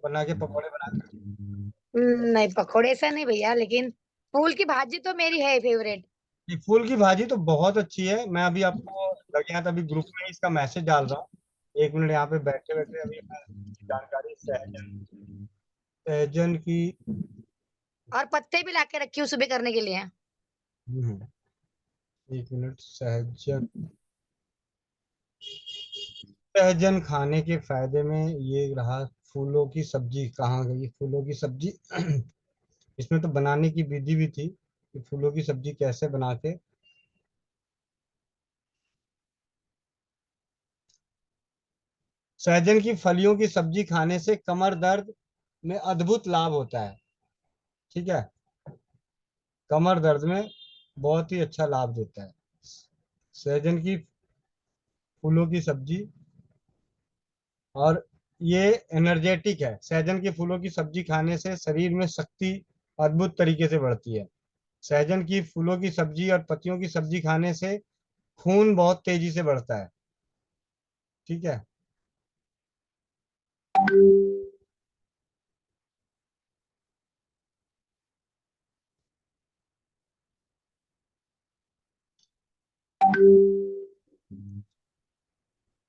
[SPEAKER 3] बना के पकौड़े बना के।
[SPEAKER 9] नहीं पकोड़े ऐसा नहीं भैया, लेकिन फूल की भाजी तो मेरी है फेवरेट।
[SPEAKER 3] ये फूल की भाजी तो बहुत अच्छी है, मैं अभी आपको लगे हाथ अभी ग्रुप में इसका मैसेज डाल रहा हूँ। 1 मिनट, यहाँ पे बैठे बैठे अभी मैं जानकारी, सहजन, सहजन की।
[SPEAKER 9] और पत्ते भी लाके रखी हूँ सुबह करने के लिए।
[SPEAKER 3] 1 मिनट, सहजन, सहजन खाने के फायदे में ये रहा। फूलों की सब्जी कहाँ गई, फूलों की सब्जी इसमें तो बनाने की विधि भी थी कि फूलों की सब्जी कैसे बना के। सहजन की फलियों की सब्जी खाने से कमर दर्द में अद्भुत लाभ होता है। ठीक है, कमर दर्द में बहुत ही अच्छा लाभ देता है सहजन की फूलों की सब्जी। और ये एनर्जेटिक है, सहजन के फूलों की सब्जी खाने से शरीर में शक्ति अद्भुत तरीके से बढ़ती है। सहजन की फूलों की सब्जी और पत्तियों की सब्जी खाने से खून बहुत तेजी से बढ़ता है। ठीक है।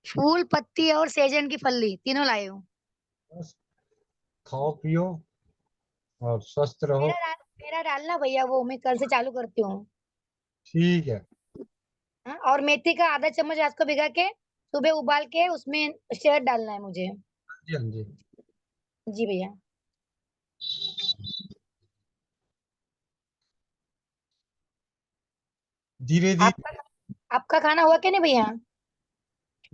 [SPEAKER 9] फूल पत्ती और सेजन की फली तीनों लाए हूँ।
[SPEAKER 3] बस खाओ पियो और स्वस्थ रहो।
[SPEAKER 9] मेरा डालना भैया, वो मैं कल से चालू करती हूँ।
[SPEAKER 3] ठीक है।
[SPEAKER 9] हाँ? और मेथी का आधा चम्मच रात को भिगा के सुबह उबाल के उसमें शहद डालना है मुझे।
[SPEAKER 3] जी हाँ जी।
[SPEAKER 9] जी भैया।
[SPEAKER 3] धीरे
[SPEAKER 9] आपका
[SPEAKER 3] धीरे।
[SPEAKER 9] आपका खाना हुआ क्या नहीं भैया?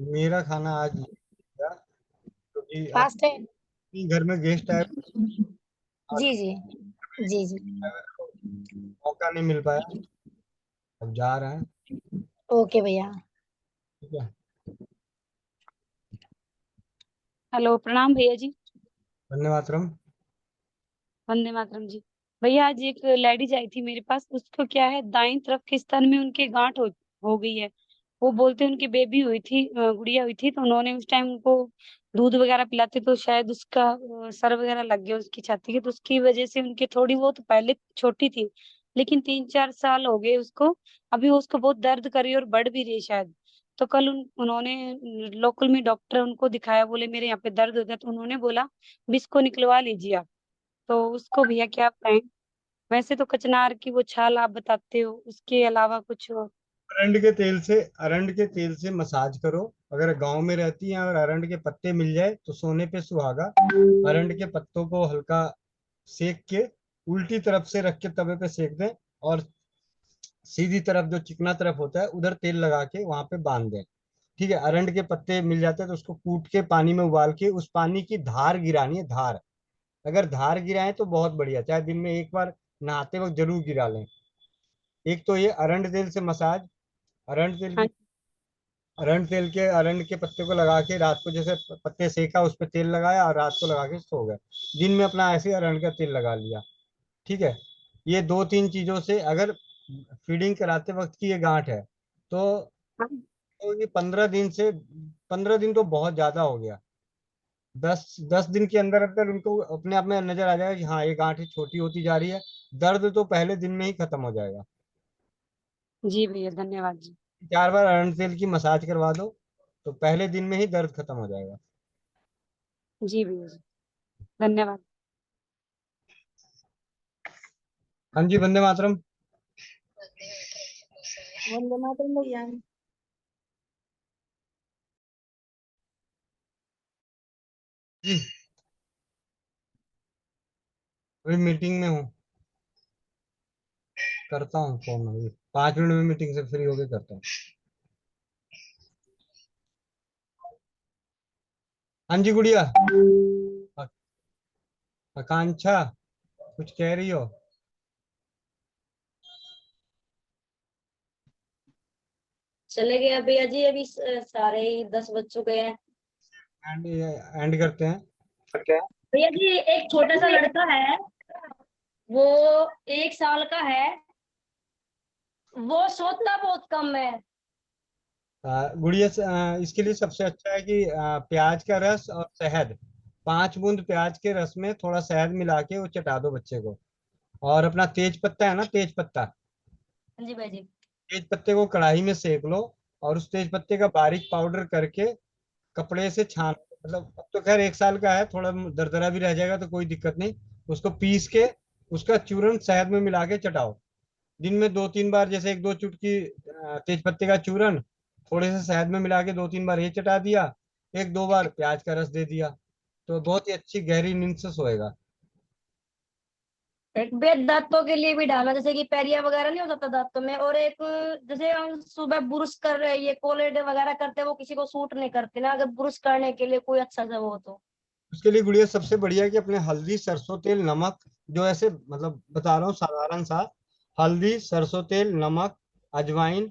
[SPEAKER 3] मेरा खाना आज नहीं था, क्योंकि अब
[SPEAKER 9] फास्ट है।
[SPEAKER 3] घर में गेस्ट आए और
[SPEAKER 9] जी जी। जी जी।
[SPEAKER 3] मौका नहीं मिल पाया। अब जा रहे हैं।
[SPEAKER 9] ओके भैया।
[SPEAKER 3] ठीक है।
[SPEAKER 10] हेलो, प्रणाम भैया जी।
[SPEAKER 3] वंदे मातरम।
[SPEAKER 10] वंदे मातरम जी। भैया आज एक लेडीज आई थी मेरे पास, उसको क्या है, दाईं तरफ के स्तन में उनके गांठ हो गई है। वो बोलते हैं उनकी बेबी हुई थी, गुड़िया हुई थी, तो उन्होंने उस टाइम उनको दूध वगैरह पिलाते तो शायद उसका सर वगैरह लग गया उसकी छाती के, तो उसकी वजह से उनकी थोड़ी बहुत, पहले छोटी थी लेकिन 3-4 साल हो गए उसको, अभी वो उसको बहुत दर्द कर रही है और बढ़ भी रही है शायद। तो कल उन्होंने लोकल में डॉक्टर उनको दिखाया, बोले मेरे यहाँ पे दर्द होता है, तो उन्होंने बोला भी इसको निकलवा लीजिए आप। तो उसको भैया क्या बताएं? वैसे तो कचनार की वो छाल आप बताते हो, उसके अलावा कुछ हो?
[SPEAKER 3] अरंड के तेल से मसाज करो। अगर गांव में रहती हैं और अरंड के पत्ते मिल जाए तो सोने पे सुहागा। अरंड के पत्तों को हल्का सेक के उल्टी तरफ से रख के तवे पे सेक दें, और सीधी तरफ जो चिकना तरफ होता है उधर तेल लगा के वहां पे बांध दें। ठीक है। अरंड के पत्ते मिल जाते हैं तो उसको कूट के पानी में उबाल के उस पानी की धार गिरानी है, धार। अगर धार गिराएं तो बहुत बढ़िया, चाहे दिन में एक बार नहाते वक्त जरूर गिरा लें। एक तो ये अरंड तेल से मसाज। अरंड तेल
[SPEAKER 10] हाँ।
[SPEAKER 3] की अरंड के पत्ते को लगा के रात को, जैसे पत्ते सेका उस पर तेल लगाया और रात को लगा के सो गए। दिन में अपना ऐसे ही अरंड का तेल लगा लिया। ठीक है। ये 2-3 चीजों से, अगर फीडिंग कराते वक्त की ये गांठ है तो,
[SPEAKER 10] हाँ।
[SPEAKER 3] ये 15 दिन तो बहुत ज्यादा हो गया। 10 दिन के अंदर अंदर उनको अपने आप में नजर आ जाएगा कि हाँ ये गांठ छोटी होती जा रही है। दर्द तो पहले दिन में ही खत्म हो जाएगा।
[SPEAKER 10] जी भैया, धन्यवाद जी।
[SPEAKER 3] 4 बार अरंड तेल की मसाज करवा दो तो पहले दिन में ही दर्द खत्म हो जाएगा।
[SPEAKER 10] जी भैया जी, धन्यवाद।
[SPEAKER 3] हाँ जी, वंदे मातरम।
[SPEAKER 2] वंदे मातरम भैया।
[SPEAKER 3] जी, अभी मीटिंग में हूँ, करता हूँ फोन अभी 5 मिनट में मीटिंग से फ्री होके करता हूँ। हाँ जी गुड़िया। आ- आकांक्षा, कुछ कह रही हो?
[SPEAKER 11] चले गए भैया जी, अभी सारे ही 10 बज चुके हैं।
[SPEAKER 3] एंड करते हैं।
[SPEAKER 11] भैया जी, एक छोटा सा लड़का है, वो 1 साल का है, वो सोता बहुत कम है।
[SPEAKER 3] गुड़िया इसके लिए सबसे अच्छा है कि प्याज का रस और शहद, 5 बूंद प्याज के रस में थोड़ा शहद मिला के वो चटा दो बच्चे को। और अपना तेज पत्ता है ना, तेज पत्ता,
[SPEAKER 11] हाँ जी भाई जी।
[SPEAKER 3] तेज पत्ते को कढ़ाई में सेक लो, और उस तेज पत्ते का बारीक पाउडर करके कपड़े से छान, मतलब अब तो खैर 1 साल का है, थोड़ा दरदरा भी रह जाएगा तो कोई दिक्कत नहीं। उसको पीस के उसका चूरन शहद में मिला के चटाओ। दिन में 2-3 बार, जैसे 1-2 चुटकी तेज पत्ते का चूरन थोड़े से शहद में मिला के 2-3 बार ये चटा दिया, 1-2 बार प्याज का रस दे दिया, तो बहुत ही अच्छी गहरी नींद से सोएगा।
[SPEAKER 11] एक बेद दांतों के लिए भी डाला, जैसे कि पैरिया वगैरह नहीं हो सकता दांतों में, और एक जैसे हम सुबह ब्रुश कर रहे हैं, ये कोलेड वगैरह करते हैं, वो किसी को सूट नहीं करते ना, अगर ब्रुश करने के लिए कोई अच्छा सा वो तो।
[SPEAKER 3] उसके लिए गुड़िया सबसे बढ़िया है कि अपने हल्दी, सरसों तेल, नमक, जो ऐसे मतलब बता रहा हूँ साधारण सा, हल्दी, सरसों तेल, नमक, अजवाइन,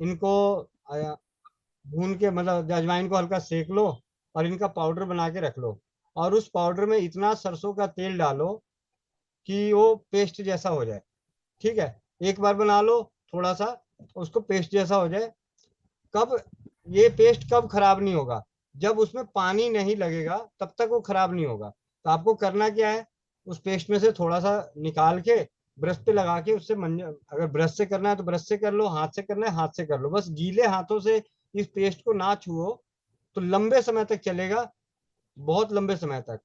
[SPEAKER 3] इनको भून के, मतलब अजवाइन को हल्का सेक लो और इनका पाउडर बना के रख लो। और उस पाउडर में इतना सरसों का तेल डालो कि वो पेस्ट जैसा हो जाए। ठीक है। एक बार बना लो थोड़ा सा, उसको पेस्ट जैसा हो जाए। कब ये पेस्ट कब खराब नहीं होगा? जब उसमें पानी नहीं लगेगा तब तक वो खराब नहीं होगा। तो आपको करना क्या है, उस पेस्ट में से थोड़ा सा निकाल के ब्रश पे लगा के उससे अगर ब्रश से करना है तो ब्रश से कर लो, हाथ से करना है हाथ से कर लो, बस गीले हाथों से इस पेस्ट को ना छुओ तो लंबे समय तक चलेगा, बहुत लंबे समय तक।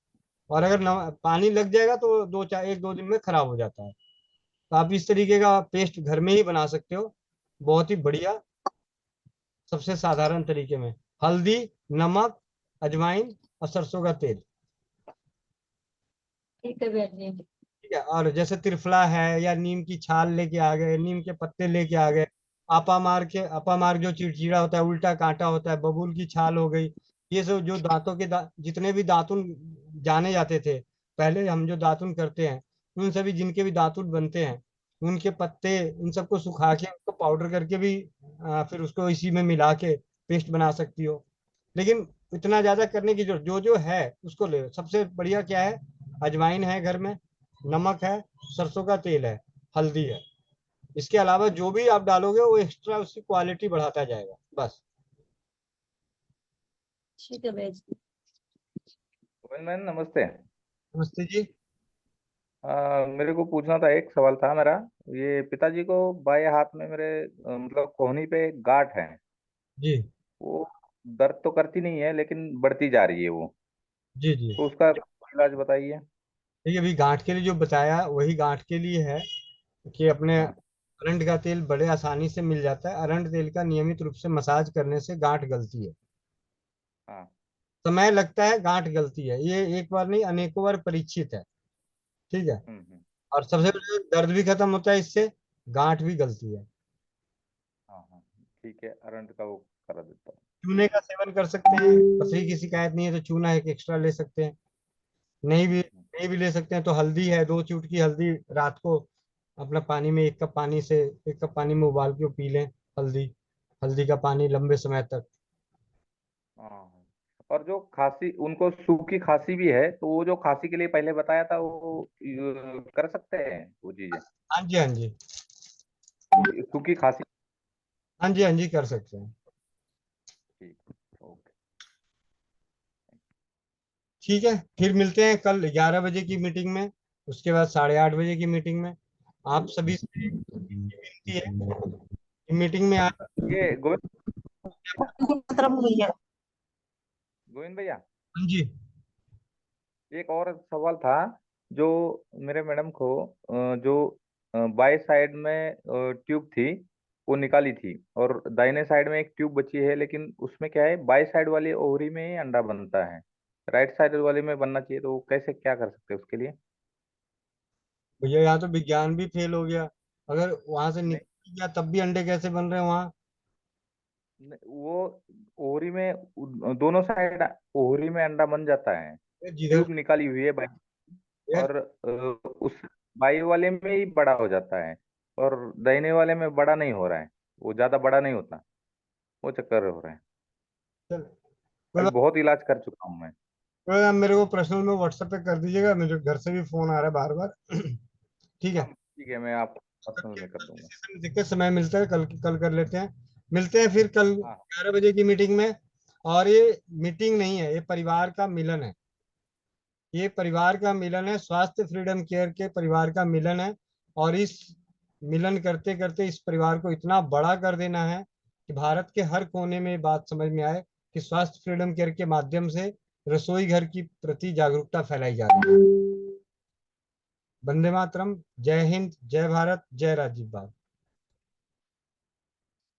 [SPEAKER 3] और अगर पानी लग जाएगा तो 1-2 दिन में खराब हो जाता है। तो आप इस तरीके का पेस्ट घर में ही बना सकते हो, बहुत ही बढ़िया, सबसे साधारण तरीके में। हल्दी, नमक, अजवाइन और सरसों का तेल।
[SPEAKER 11] ठीक है भैया जी।
[SPEAKER 3] ठीक है। और जैसे त्रिफला है या नीम की छाल लेके आ गए, नीम के पत्ते लेके आ गए, आपा मार जो चिड़चिड़ा होता है, उल्टा कांटा होता है, बबूल की छाल हो गई, ये सब जो दांतों के जितने भी दातुन जाने जाते थे पहले, हम जो दातुन करते हैं, उन सभी जिनके भी दातुन बनते हैं, उनके पत्ते, इन सबको सुखा के उसको पाउडर करके भी फिर उसको इसी में मिला के पेस्ट बना सकती हो। लेकिन इतना ज्यादा करने की जरूरत, जो जो है उसको ले। सबसे बढ़िया क्या है, अजवाइन है घर में, नमक है, सरसों का तेल है, हल्दी है। इसके अलावा जो भी आप डालोगे वो एक्स्ट्रा उसकी क्वालिटी बढ़ाता जाएगा बस।
[SPEAKER 11] ठीक है भैया जी।
[SPEAKER 12] गोविंद मैम नमस्ते।
[SPEAKER 3] नमस्ते जी।
[SPEAKER 12] मेरे को पूछना था, एक सवाल था मेरा। ये पिताजी को बाएं हाथ में मेरे मतलब कोहनी पे गांठ है।
[SPEAKER 3] जी
[SPEAKER 12] वो दर्द तो करती नहीं है लेकिन बढ़ती जा रही है वो।
[SPEAKER 3] जी जी।
[SPEAKER 12] तो उसका इलाज बताइए।
[SPEAKER 3] देखिए अभी गांठ के लिए जो बताया वही गांठ के लिए है कि अपने
[SPEAKER 12] हाँ
[SPEAKER 3] अरंड का तेल बड़े आसानी से मिल जाता है। अरंड तेल का नियमित रूप से मसाज करने से गांठ गलती है।
[SPEAKER 12] हाँ।
[SPEAKER 3] समय लगता है, गांठ गलती है, ये एक बार नहीं अनेकों बार परीक्षित है। ठीक है।
[SPEAKER 12] हम्म।
[SPEAKER 3] और सबसे पहले दर्द भी खत्म होता है इससे, गांठ भी गलती है।
[SPEAKER 12] हाँ हाँ ठीक है, अरंड का वो करा देता हूँ।
[SPEAKER 3] चूने का सेवन कर सकते हैं, पथरी की शिकायत नहीं है तो चूना एक एक्स्ट्रा ले सकते हैं। नहीं भी ले सकते हैं तो हल्दी है, 2 चुटकी हल्दी रात को अपना पानी में, 1 कप पानी में उबाल के पी लें। हल्दी हल्दी का पानी लंबे समय तक।
[SPEAKER 12] हाँ हाँ। और जो खांसी, उनको सूखी खांसी भी है, तो वो जो खांसी के लिए पहले बताया था वो कर सकते हैं वो चीजें।
[SPEAKER 3] हाँ जी हाँ जी।
[SPEAKER 12] सूखी खांसी।
[SPEAKER 3] हाँ जी हाँ जी, कर सकते हैं।
[SPEAKER 12] ठीक। ओके।
[SPEAKER 3] ठीक है, फिर मिलते हैं कल 11 बजे की मीटिंग में, उसके बाद 8:30 बजे की मीटिंग में। आप सभी से एक विनती है कि मीटिंग में आप।
[SPEAKER 12] ये
[SPEAKER 6] भैया
[SPEAKER 12] गोविंद भैया,
[SPEAKER 3] हाँ जी।
[SPEAKER 12] एक और सवाल था। जो मेरे मैडम को जो बाई साइड में ट्यूब थी वो निकाली थी, और दाहिने साइड में एक ट्यूब बची है, लेकिन उसमें क्या है, बाई साइड वाली ओवरी में ही अंडा बनता है, राइट साइड वाले में बनना चाहिए। तो वो कैसे, क्या कर सकते हैं उसके लिए?
[SPEAKER 3] भैया यहाँ तो विज्ञान भी फेल हो गया। अगर वहां से
[SPEAKER 12] नहीं,
[SPEAKER 3] निकल गया तब भी अंडे कैसे बन रहे हैं वहां?
[SPEAKER 12] वो ओवरी में दोनों साइड ओवरी में अंडा बन जाता है।
[SPEAKER 3] जिधर
[SPEAKER 12] ट्यूब निकाली हुई है बाई,
[SPEAKER 3] यार,
[SPEAKER 12] और उस बाई वाले में ही बड़ा हो जाता है, और दाहिने वाले में बड़ा नहीं हो रहा है, वो ज्यादा बड़ा नहीं होता, वो चक्कर हो रहा है।
[SPEAKER 3] चल, कोई
[SPEAKER 12] अभी
[SPEAKER 3] बात
[SPEAKER 12] बहुत इलाज कर चुका हूँ मैं।
[SPEAKER 3] कोई बात, आप मेरे को पर्सनल में व्हाट्सएप पे कर दीजिएगा, मेरे घर से भी फोन आ रहा है बार बार। ठीक है।
[SPEAKER 12] हाँ ठीक है, मैं आपको पर्सनल में कर दूंगा।
[SPEAKER 3] दिक्कत समय मिलता है, कल कर लेते हैं। मिलते हैं फिर कल
[SPEAKER 12] हाँ
[SPEAKER 3] 11 बजे की मीटिंग में। और ये मीटिंग नहीं है, ये परिवार का मिलन है। ये परिवार का मिलन है, स्वास्थ्य फ्रीडम केयर के परिवार का मिलन है। और इस मिलन करते करते इस परिवार को इतना बड़ा कर देना है कि भारत के हर कोने में ये बात समझ में आए कि स्वास्थ्य फ्रीडम केयर के माध्यम से रसोई घर की प्रति जागरूकता फैलाई जा रही है। वंदे मातरम। जय हिंद, जय भारत, जय राजीव बाग।